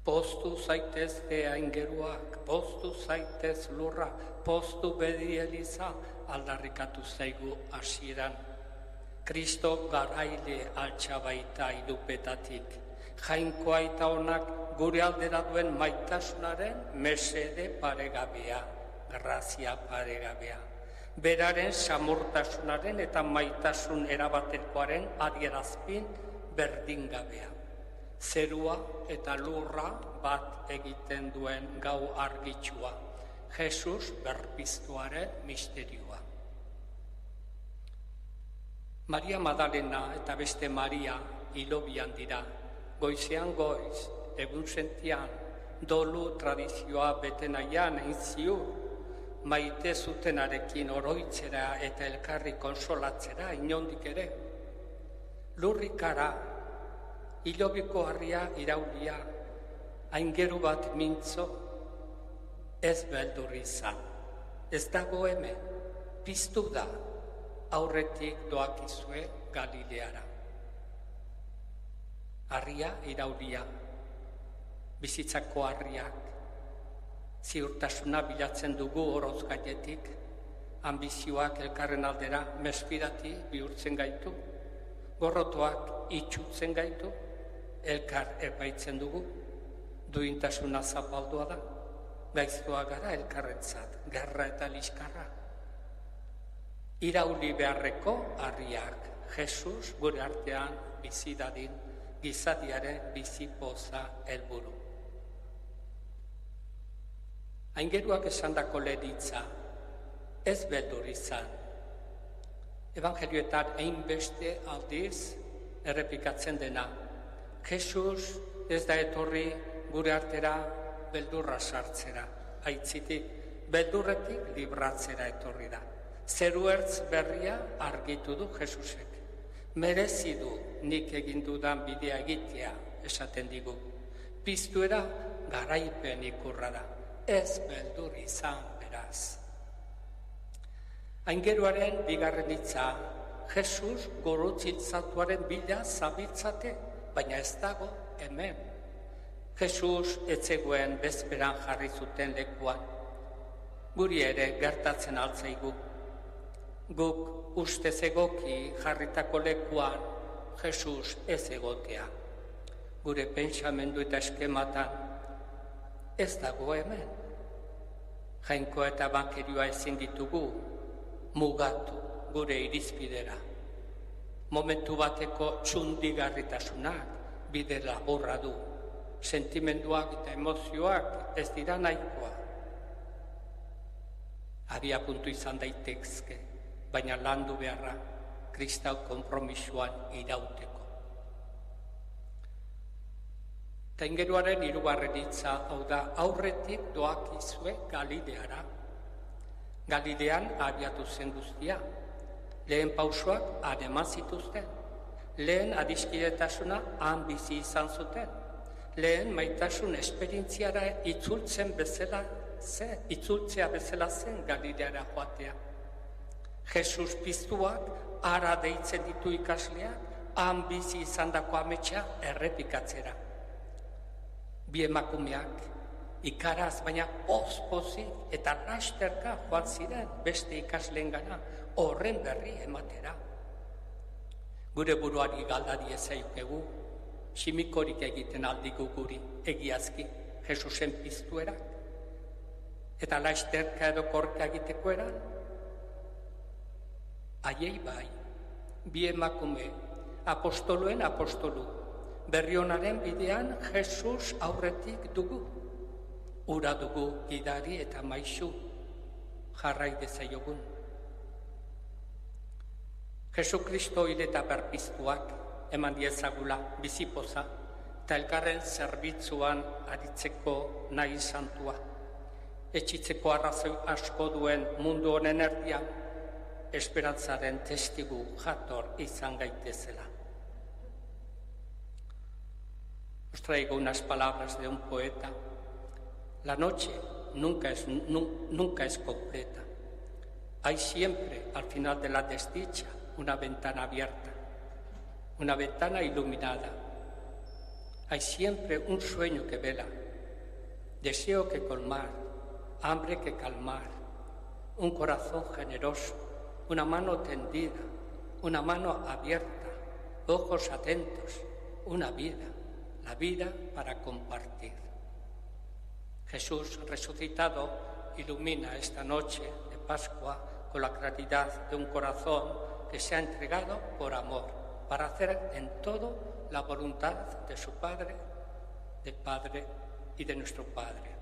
Poztu zaitezte aingeruak, poztu zaitez lurra, poztu bedi eliza aldarrikatu zaigu hasieran. Kristo garaile altxa baita ilupetatik, jainkoa eta onak gure aldera duen maitasunaren mesede paregabea, grazia paregabea. Beraren samurtasunaren eta maitasun erabatekoaren adierazpin berdingabea. Zerua eta lurra bat egiten duen gau argitsua, Jesus berpiztuaren misterioa. Maria Madalena eta beste Maria hilobian dira, goizean goiz, egun sentian, dolu tradizioa bete nahian egin ziur, maite zutenarekin oroitzera eta elkarri konsolatzera inondik ere. Lurrikara, hilobiko harria iraulia, aingeru bat mintzo, ez beldur izan. Ez dago hemen, piztu da, aurretik doakizue Galileara. Harria iraulia, bizitzako harriak, ziurtasuna bilatzen dugu oroz gaietik, ambizioak elkarren aldera mesfidati bihurtzen gaitu, gorrotoak itxutzen gaitu, elkar epaitzen dugu, duintasuna zapaldua da, gaiztoa gara elkarrentzat, gerra eta liskarra. Irauli beharreko harriak, Jesus gure artean bizi dadin, gizadiaren bizi poza helburu. Aingeruak esandako leritza, ez beldur izan. Evangelioetan hainbeste aldiz errepikatzen dena. Jesus ez da etorri gure artera beldurra sartzera, aitzitik, beldurretik libratzera etorri da. Zeru ertz berria argitu du Jesusek. Merezi du nik egin dudan bidea egitea, esaten digu. Piztuera garaipen ikurra da. Ez beldur izan beraz. Aingeruaren bigarren hitza, Jesus gorotziltzatuaren bila zabiltzate, baina ez dago hemen. Jesus etzegoen bezperan jarri zuten lekuan. Guri ere gertatzen altzaigu. Guk ustez egoki jarritako lekuan Jesus ez egotea. Gure pentsamendu eta eskematan ez dago hemen. Jainkoa eta bankerioa ezin ditugu mugatu gure irizpidera. Momentu bateko txundigarritasunak bide laburra du. Sentimenduak eta emozioak ez dira nahikoa. Abia puntu izan daitezke, baina landu beharra kristau konpromisoan irauteko. Eta ingeruaren hirugarren hitza, hau da, aurretik doakizue Galileara. Galilean abiatu zen guztia. Lehen pausoak han eman zituzten. Lehen adiskidetasuna han bizi izan zuten. Lehen maitasun esperientziara itzultzea bezala zen Galileara joatea. Jesus piztuak ara deitzen ditu ikasleak, han bizi izandako ametsa errepikatzera. Bi emakumeak ikaraz, baina poz-pozik eta lasterka joan ziren beste ikasleengana horren berri ematera. Gure buruari galdari ezaikegu, simikorik egiten aldigu guri egiazki Jesusen piztuerak, eta lasterka edo korka egiteko eran. Haiei bai, bi emakume, apostoluen apostolu, berrionaren bidean Jesus aurretik dugu. Ura dugu gidari eta maisu jarrai dezaiogun. Jesukristo hil eta berpiztuak eman diezagula bizipoza eta elkarren zerbitzuan aritzeko nahi santua. Etxitzeko arrazoi asko duen mundu honen erdian, esperantzaren testigu jator izan gaitezela. Os traigo unas palabras de un poeta. La noche nunca es completa. Hay siempre, al final de la desdicha, una ventana abierta, una ventana iluminada. Hay siempre un sueño que vela, deseo que colmar, hambre que calmar, un corazón generoso, una mano tendida, una mano abierta, ojos atentos, una vida, la vida para compartir. Jesús resucitado ilumina esta noche de Pascua con la claridad de un corazón que se ha entregado por amor, para hacer en todo la voluntad de su Padre, del Padre y de nuestro Padre.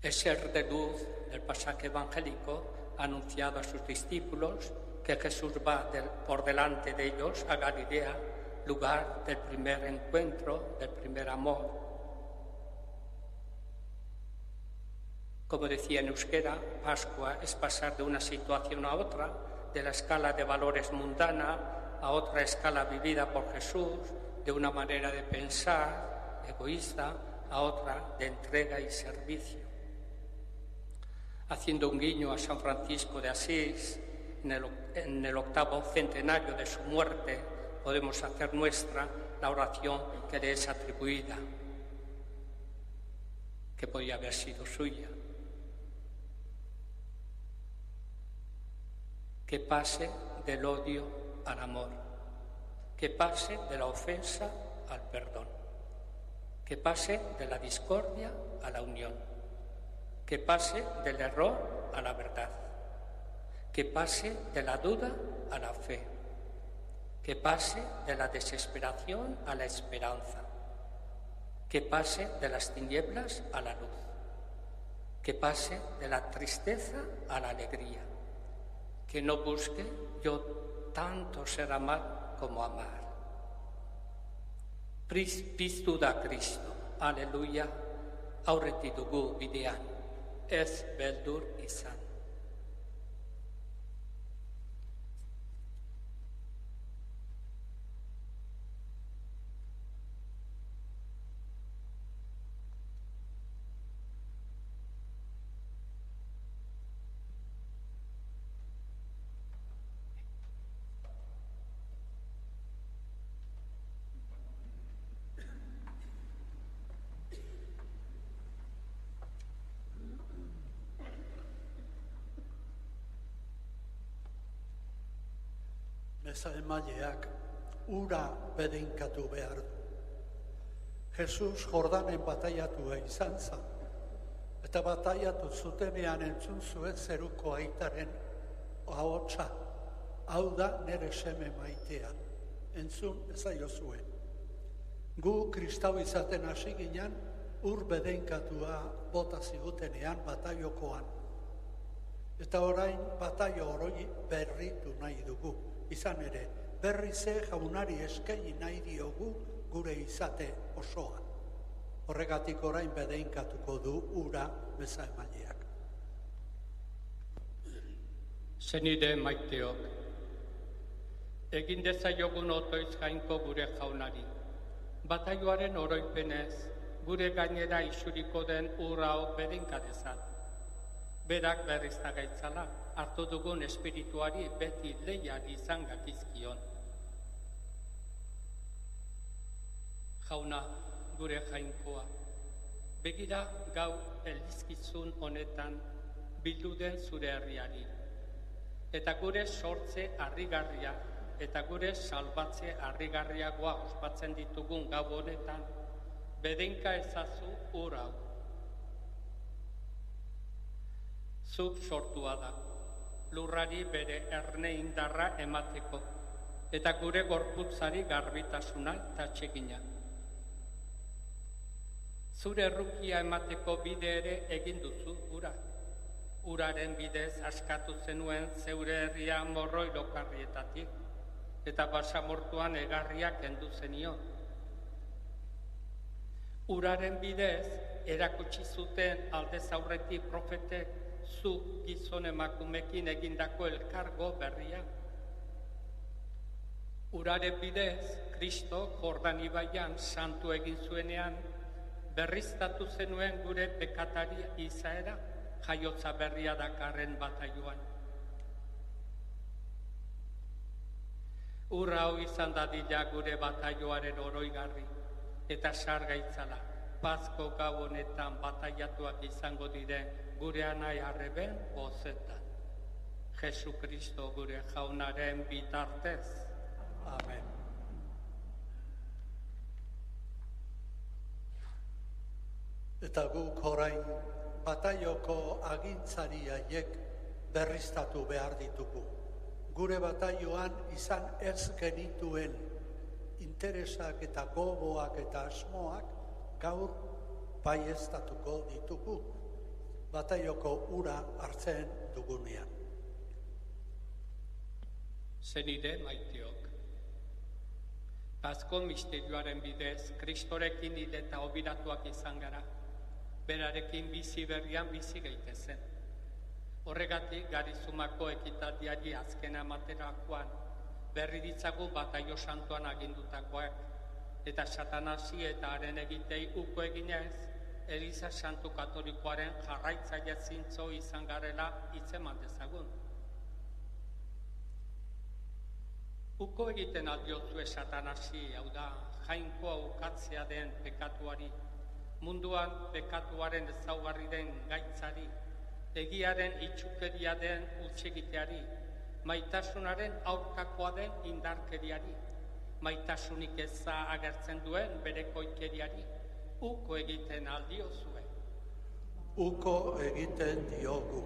El ser de luz del pasaje evangélico ha anunciado a sus discípulos que Jesús va por delante de ellos a Galilea, lugar del primer encuentro, del primer amor. Como decía en euskera, Pascua es pasar de una situación a otra, de la escala de valores mundana a otra escala vivida por Jesús, de una manera de pensar egoísta a otra de entrega y servicio. Haciendo un guiño a San Francisco de Asís, en el 8º centenario de su muerte, podemos hacer nuestra la oración que le es atribuida, que podía haber sido suya. Que pase del odio al amor, que pase de la ofensa al perdón, que pase de la discordia a la unión, que pase del error a la verdad, que pase de la duda a la fe, que pase de la desesperación a la esperanza, que pase de las tinieblas a la luz, que pase de la tristeza a la alegría, que no busque yo tanto ser amar como amar. Piztu da Kristo, aleluya, aurretik dugu bidean, ez beldur izan. Meza emaileak ura bedeinkatu behar du. Jesus Jordanen bataiatua izan zen, eta bataiatu zutenean entzun zuen zeruko aitaren ahotsa, hau da nere seme maitea, entzun ezaiozue. Gu kristau izaten hasi ginen ur bedeinkatua bota zigutenean bataiokoan. Eta orain bataio oroi berritu nahi dugu. Izan ere, berrize jaunari eskaini nahi diogu gure izate osoa. Horregatik orain bedeinkatuko du ura meza emaileak. Zenide maiteok, egin dezaiogun otoiz jainko gure jaunari. Bataioaren oroipenez, gure gainera isuriko den ura hau bedeinka dezan. Berak berriz da gaitzala, hartu dugun espirituari beti leiari izan gakizkion. Jauna, gure jainkoa, begira gau elizkizun honetan bildu den zure herriari, eta gure sortze harrigarria eta gure salbatze harrigarriagoa ospatzen ditugun gau honetan, bedeinka ezazu ur hau. Zuk sortua da, lurrari bere erne indarra emateko, eta gure gorputzari garbitasuna eta txekina. Zure errukia emateko bide ere egin duzu ura. Uraren bidez askatu zenuen zeure herria morroi lokarrietatik, eta basamortuan egarriak kendu zenio. Uraren bidez erakutsi zuten aldez aurretik profetek zu gizon emakumekin egindako elkargo berria. Uraren bidez Kristo Jordan ibaian santu egin zuenean berriztatu zenuen gure pekatari izaera jaiotza berria dakarren bataioan. Ur hau izan dadila gure bataioaren oroigarri eta sargaitzala, Pazko gau honetan bataiatuak izango diren gure anai arreben bozetan. Jesu Kristo gure jaunaren bitartez. Amen. Eta guk orain bataioko agintzari haiek berriztatu behar ditugu. Gure bataioan izan ez genituen interesak eta gogoak eta asmoak gaur baieztatuko ditugu bataioko ura hartzen dugunean. Zenide maiteok, Pazko misterioaren bidez Kristorekin hil eta obiratuak izan gara, berarekin bizi berrian bizi gaitezen. Horregatik Garizumako ekitaldiari azkena ematerakoan berri ditzagun bataio santuan agindutakoak, eta Satanasi eta haren egitei uko eginez, Eliza Santu Katolikoaren jarraitzaile zintzo izan garela hitzeman dezagun. Uko egiten aldiozue Satanasi, hau da, jainkoa ukatzea den pekatuari, munduan pekatuaren ezaugarri den gaitzari, egiaren itxukeria den utsegiteari, maitasunaren aurkakoa den indarkeriari, maitasunik eza agertzen duen berekoikeriari, uko egiten aldiozue. Uko egiten diogu.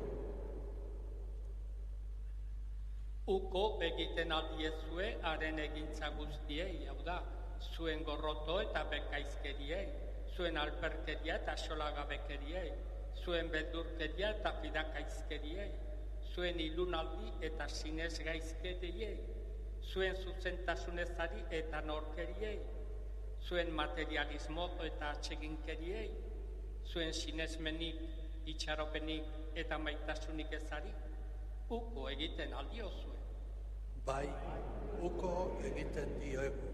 Uko egiten aldiezue haren egintza guztiei, hau da, zuen gorroto eta bekaizkeriei, zuen alperkeria eta solagabekeriei, zuen beldurkeria eta fidakaizkeriei, zuen ilunaldi eta sinez gaizkeriei, zuen zuzentasunezari eta norkeriei, zuen materialismo eta atseginkeriei, zuen sinesmenik, itxaropenik eta maitasunik ezari, uko egiten aldiozue. Bai, uko egiten diogu.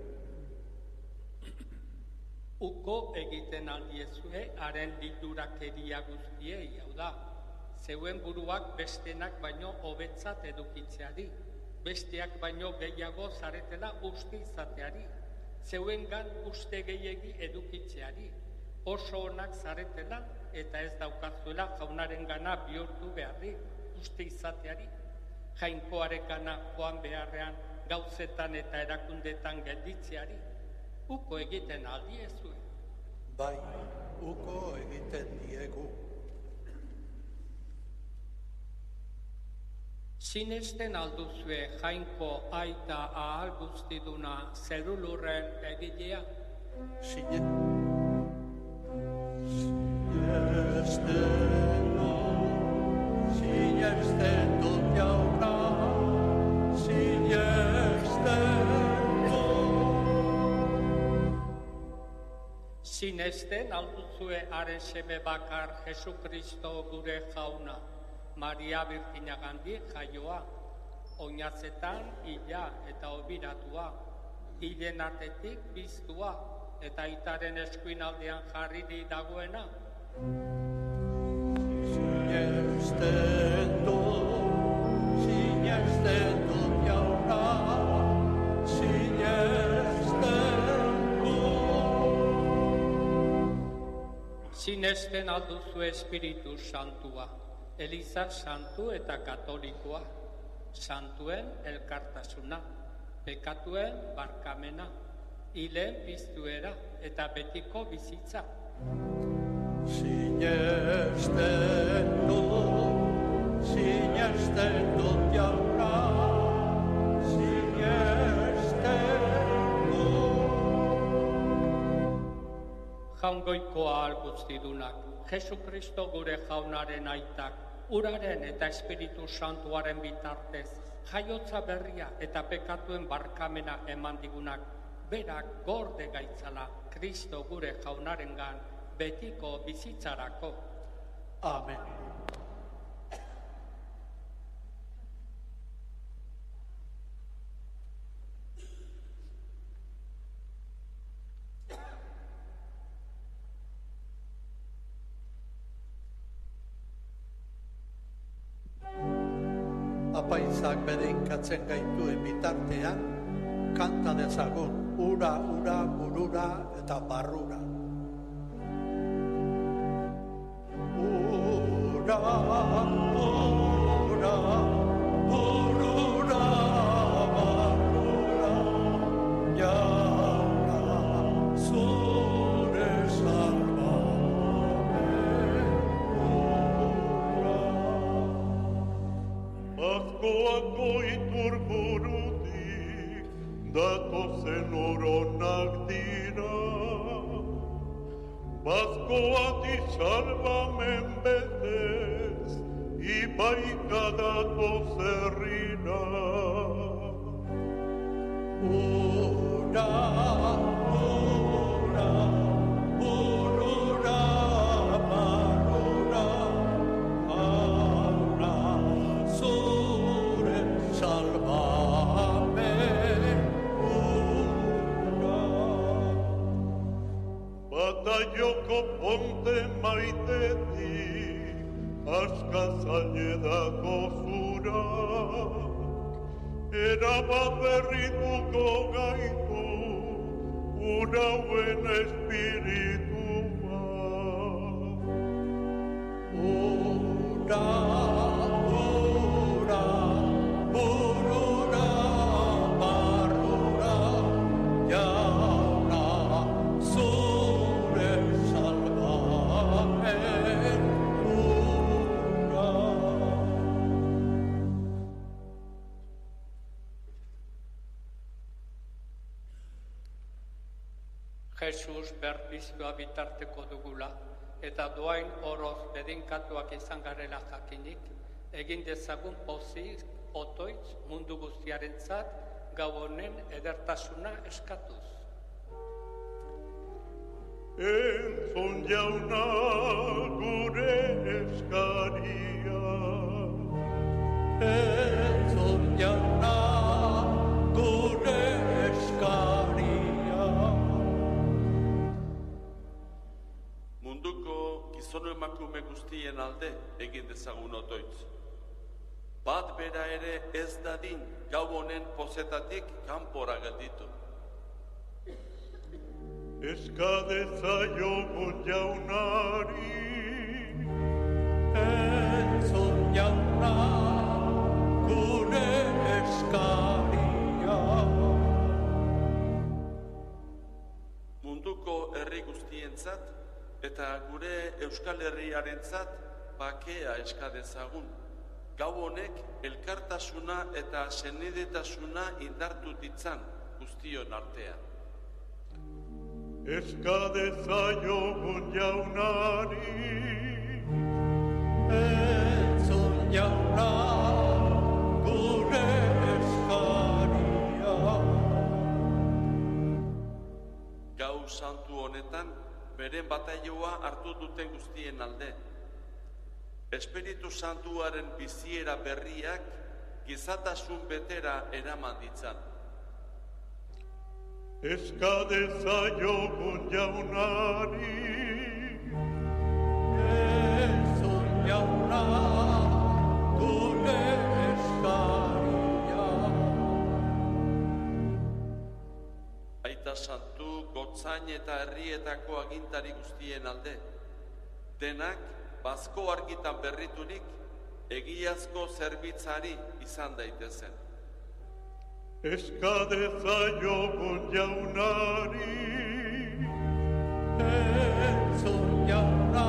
Uko egiten aldiezue haren lildurakeria guztiei, hau da, zeuen buruak bestenak baino hobetzat edukitzeari, besteak baino gehiago zaretela uste izateari, zeuengan uste gehiegi edukitzeari, oso onak zaretela eta ez daukazuela jaunaren gana bihurtu beharri, uste izateari, jainkoarekana joan beharrean gauzetan eta erakundetan gelditzeari, uko egiten aldiezue. Bai, uko egiten diegu. Sinesten alduzue jainko aita ahal guztiduna zerulurren egilea? Sinesten dut jauna, Sinesten alduzue haren seme bakar Jesu Kristo gure jauna, Maria Birjinagandik jaioa, oinazetan hila eta obiratua, hilen artetik biztua, eta aitaren eskuinaldean jarri dagoena. Sinesten Sinesten alduzu Espiritu Santua, Eliza Santu eta Katolikoa, Santuen elkartasuna, pekatuen barkamena, hilen piztuera eta betiko bizitza. Sinesten dut jauna, sinesten dut. Jaungoikoa alguztidunak, Jesukristo gure jaunaren aitak, uraren eta Espiritu Santuaren bitartez, jaiotza berria eta pekatuen barkamena eman digunak, berak gorde gaitzala, Kristo gure jaunarengan, betiko bizitzarako. Amen. Apaitzak bedeinkatzen gaituen bitartean, kanta dezagun ura, ura, burura eta barrura. Ura, ura, burura, barrura, jauna, zure salvame, ura. Azkoako iturburutik datozen oronak dira, Bazkoati salvamen betez, ibaika datoz herrira. Ura, ura, burura, barrura, aura, zure salvame, ura. Bataioko ponte maitetik, askazainedako zurak, erabat berrituko gaitu, urauen espiritua. Ura, ura, burura, barrura, jauna, zure salvamen ura. Jesus berpiztua bitarteko dugula, eta doain oroz bedinkatuak izan garela jakinik, egin dezagun pozik, otoitz mundu guztiarentzat gau honen edertasuna eskatuz. Entzun jauna gure eskaria, Entzun jauna gure eskaria. Munduko gizonu emakume guztien alde egin dezagun otoitz. Bat bera ere ez dadin gau honen pozetatik kanpora gelditu. eskadezaiogun jaunari. Entzun jauna gure eskaria. Munduko herri guztientzat eta gure Euskal Herriarentzat bakea eskadezagun. Gau honek elkartasuna eta senidetasuna indartu ditzan guztion artean. Eskadezaiogun jaunari. Entzun jauna gure eskaria. Gau santu honetan, beren bataioa hartu duten guztien alde. Espiritu Santuaren biziera berriak gizatasun betera eraman ditzan. Eskadezaiogun jaunari. Entzun jauna gure eskaria. Aita Santu, Gotzain eta herrietako agintari guztien alde. Denak, bazko argitan berriturik, egiazko zerbitzari izan daitezen. Eska dezaiogun jaunari, Entzun jauna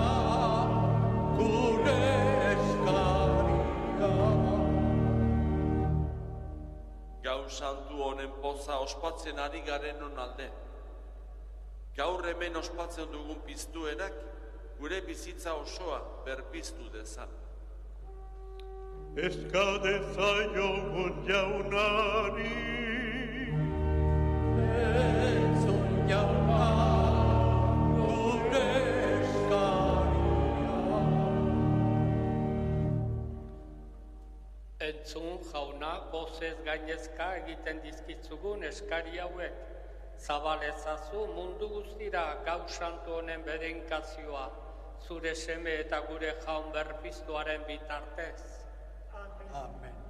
gure eskaria. Gau santu honen poza ospatzen ari garenon alde. Gaur hemen ospatzen dugun piztuerak gure bizitza osoa berpiztu dezan. eska dezaiogun jaunari, Entzun jauna gure eskaria. Entzun jauna bozez gainezka egiten dizkitzugun eskari hauek. Zabalezazu mundu guztira gau santu honen bedenkazioa, zure seme eta gure jaun berpiztuaren bitartez. Amen.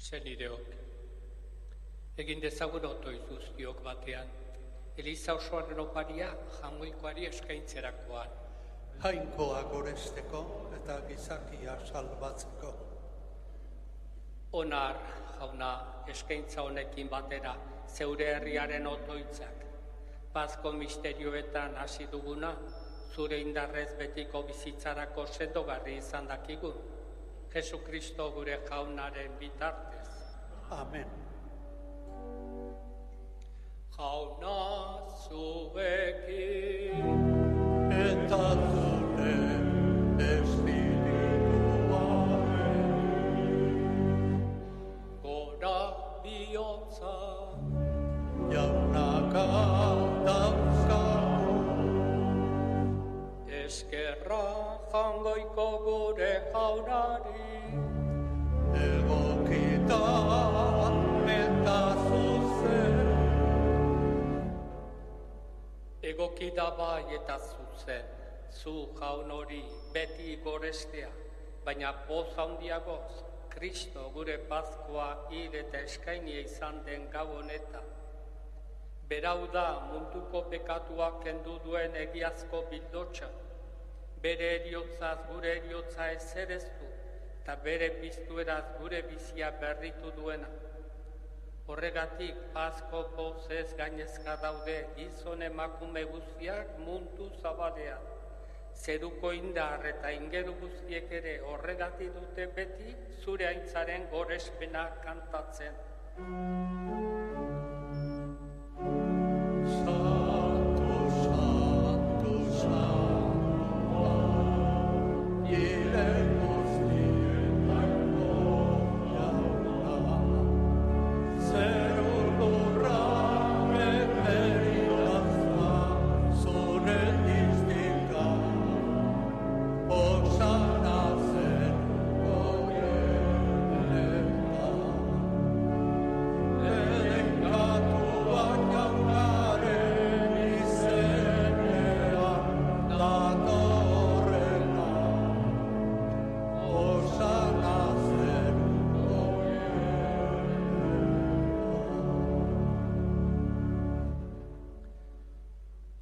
Senideok, egin dezagun otoiz guztiok batean, Eliza osoaren oparia jangoikoari eskaintzerakoan. Jainkoa goresteko eta gizakia salbatzeko. Onar, jauna, eskaintza honekin batera, zeure herriaren otoitzak. Pazko misterioetan hasi duguna, zure indarrez betiko bizitzarako sendogarri izan dakigun. Jesukristo gure jaunaren bitartez. Amen. Jauna zuekin. Eta zure espirituaren. Gora bihotza. Jaunaka dauzkagu. Eskerra jangoiko gure jaunari. Egokita eta zuzen. Egokita bai eta zuzen, zu jaun hori beti gorestea, baina poz handiagoz, Kristo gure Paskoa hil eta eskainia izan den gau honetan. Berau da munduko pekatua kendu duen egiazko bildotxa, bere eriotzaz gure eriotza ezereztu, eta bere piztueraz gure bizia berritu duena. Horregatik, Pasko pozez gainezka daude gizon emakume guztiak mundu zabalean. Zeruko indar eta ingeru guztiek ere horregatik dute beti zure aintzaren gorespena kantatzen. Santu, santu, santu, ire guztietako jauna, zeru lurra beteritazua, zure diztika, osana zeruko jenetan. Edenkatuak jaunaren izenean datorrena, osana zeruko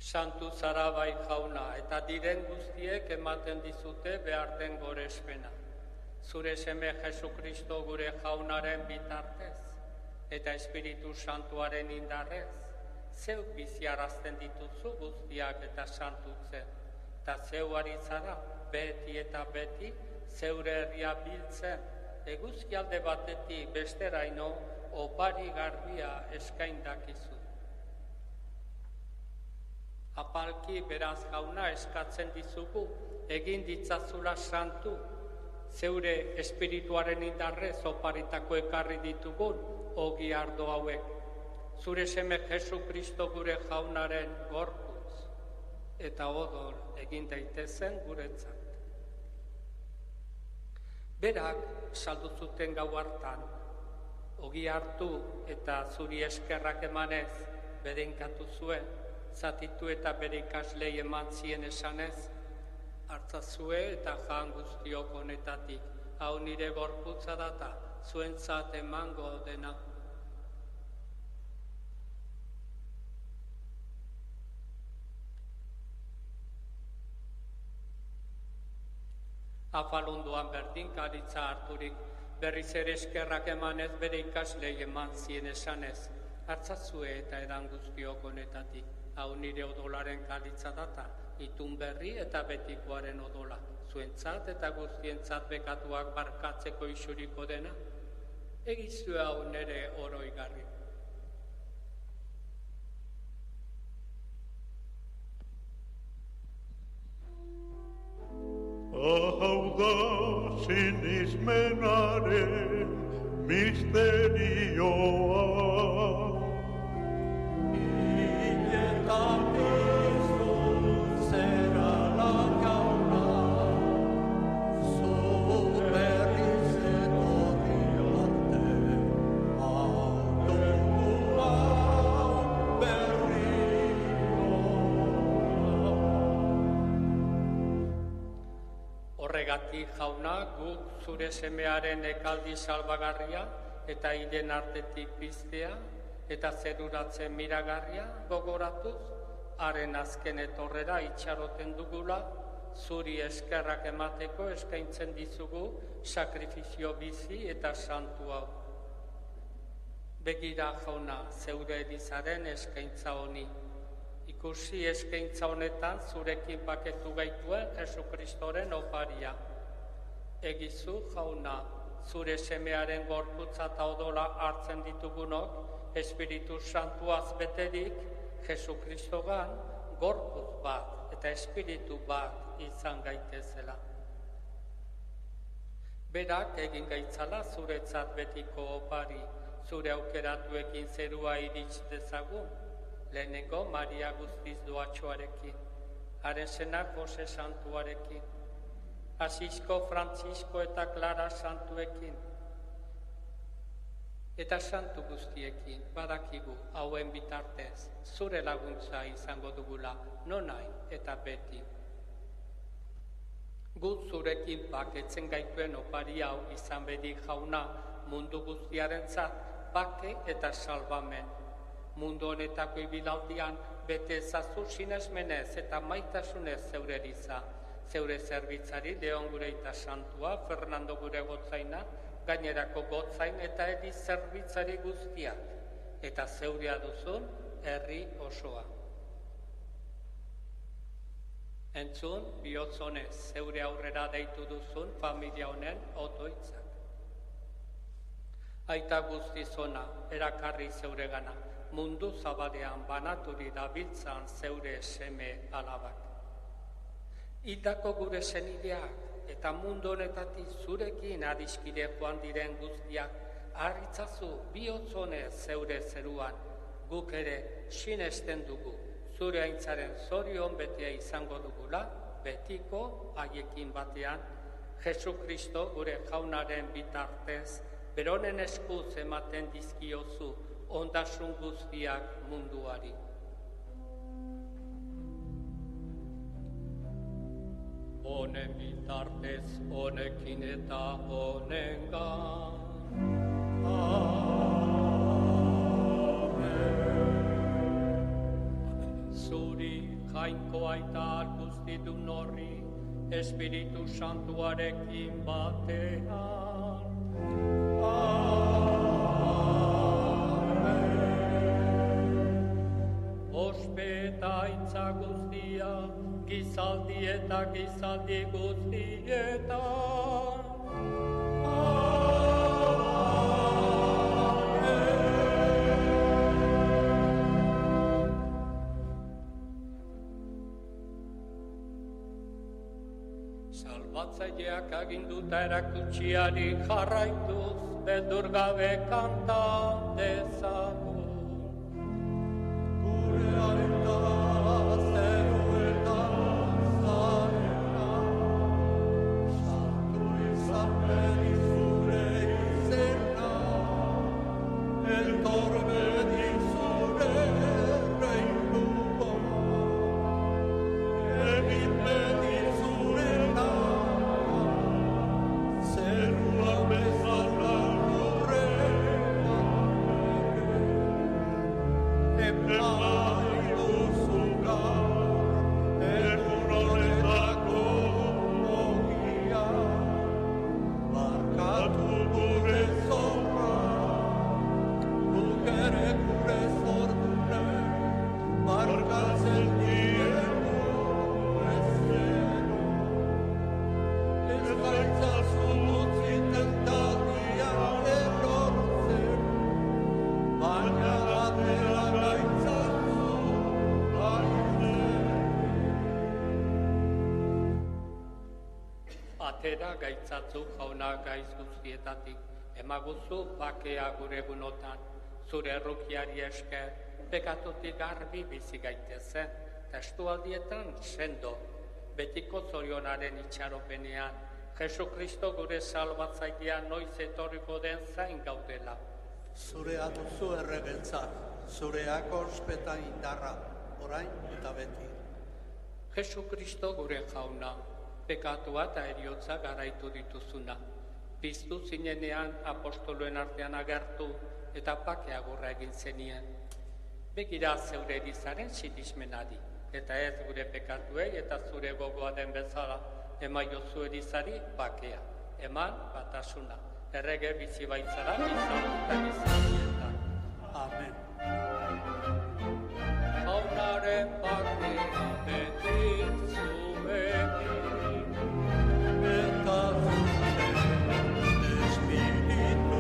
Santu zara bai jauna, eta diren guztiek ematen dizute behar den gorespena. Zure seme Jesukristo gure jaunaren bitartez, eta Espiritu Santuaren indarrez, zeu biziarazten dituzu guztiak eta santutzen, eta zeu ari zara beti eta beti zeure herria biltzen, eguzkialde batetik besteraino opari garbia eskain dakizu. Apalki beraz jauna eskatzen dizugu, egin ditzazula santu, zeure espirituaren indarrez oparitako ekarri ditugun ogi ardo hauek. Zure seme Jesukristo gure jaunaren gorputz eta odol egin daitezen guretzat. Berak saldu zuten gau hartan, ogi hartu eta zuri eskerrak emanez berenkatu zuen, zatitu eta bere ikaslei eman zien esanez, hartzazue eta jan guztiok honetatik, hau nire gorputza data, zuentzat emango dena. Afalunduan berdinkaritza harturik, berriz ere eskerrak emanez bere ikaslei eman zien esanez, hartzazue eta edan guztiok honetatik, hau nire odolaren kalitza data, itun berri eta betikoaren odola, zuentzat eta guztientzat bekatuak barkatzeko isuriko dena, egizue hau nire oroigarri. Hau da sinismenaren misterioa, Iletan piztu zerala jauna, zu berriz etorri arte, aldugu hau berriro. Horregatik jauna, guk zure semearen ekaldi salbagarria eta hilen artetik piztea eta zeruratzen miragarria gogoratuz, haren azken etorrera itxaroten dugula, zuri eskerrak emateko eskaintzen dizugu sakrifizio bizi eta santu hau. Begira jauna, zeure elizaren eskaintza honi. Ikusi eskaintza honetan zurekin paketu gaituen Jesukristoren oparia. Egizu jauna, zure semearen gorputza eta odola hartzen ditugunok, Espiritu Santuaz beterik, Jesukristogan gorputz bat eta espiritu bat izan gaitezela. Berak egin gaitzala zuretzat betiko opari, zure aukeratuekin zerua irits dezagun, lehenengo Maria guztiz doatxoarekin, haren senak Jose Santuarekin, Asisko, Frantzisko eta Klara Santuekin, eta santu guztiekin badakigu hauen bitartez zure laguntza izango dugula nonai eta beti. Gut zurekin baketzen gaituen opari hau izan bedi jauna mundu guztiarentzat bake eta salbamen. Mundu honetako ibilaldian bete ezazu sinesmenez eta maitasunez zeure eriza, zeure zerbitzari Leon gure eta santua, Fernando gure gotzaina, gainerako gotzain eta edi zerbitzari guztiak, eta zeurea duzun herri osoa. Entzun, bihotzonez, zeure aurrera deitu duzun familia honen otoitzak. Aita guztizona, erakarri zeuregana, mundu zabalean banaturi dabiltzan zeure seme alabak. Hildako gure senideak, eta mundu honetatik zurekin adiskide joan diren guztiak, harritzazu bihotzonez zeure zeruan, guk ere sinesten dugu, zure aintzaren zorion betea izango dugula, betiko haiekin batean, Jesukristo gure jaunaren bitartez, beronen eskuz ematen dizkiozu ondasun guztiak munduari. Honen bitartez, honekin eta honengan. Zuri jainkoa eta guztidun horri, Espiritu Santuarekin batean. Ospe eta aintza guztia, gizaldi eta gizaldi guztietan. Salbatzaileak aginduta erakutsiari jarraituz, beldur gabe kanta dezagun. Gure aita zerueta zarena, santu izan bedi zure izena, eltor bedi zure reilua, egin bedi zurena, zerua bezala lurrena, epai duzuka, egun honetako ogia, barkatu gure zorra, guk ere gure zordune, barkatzen diegu ezero. Ez gaitzazu utzi tentatia erortzen, baina atera gaitzazu aizen. Atera gaitzatzu jauna gaiz guztietatik, emaguzu bakea gure egunotan, zure errukiari esker, pekatutik garbi bizi gaitezen, testualdietan sendo, betiko zorionaren itxaropenean, Jesukristo gure salbatzailea noiz etorriko den zain gaudela. Zurea duzu erregeltzak, zureak ospeta indarra, orain eta beti. Jesukristo gure jauna, pekatua eta eriotza garaitu dituzuna. Piztu zinenean apostoloen artean agertu eta pakeagurra egin zenien. Begira zeure erizaren sinismenari, eta ez gure pekatuei eta zure gogoa den bezala, emaiozu erizari bakea, eman batasuna, errege bizi baitzara izan eta gizarietan. Amen. Jaunaren bakea beti zuekin, Eta zure espirituaren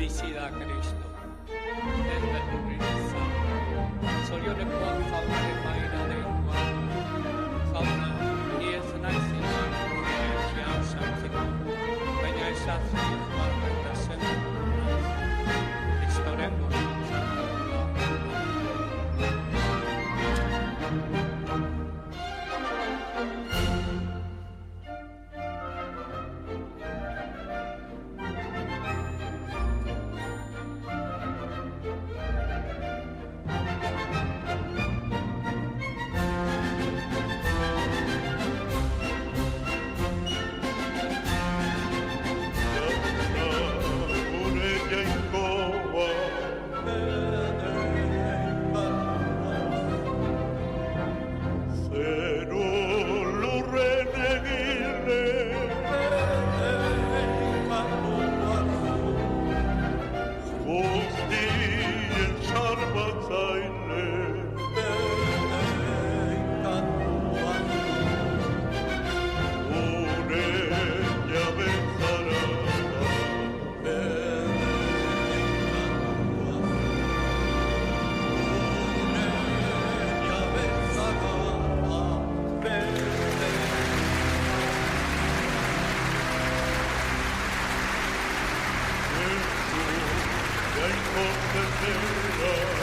bizi da Kristo. Ez beldurrik izan. Zorionekoak jaunaren maira deikoan. Jauna, ni ez naiz izan gure etxean sartzeko, baina esatzi joan eta zenduko naiz. Kristoren gorputzak Jainko zertera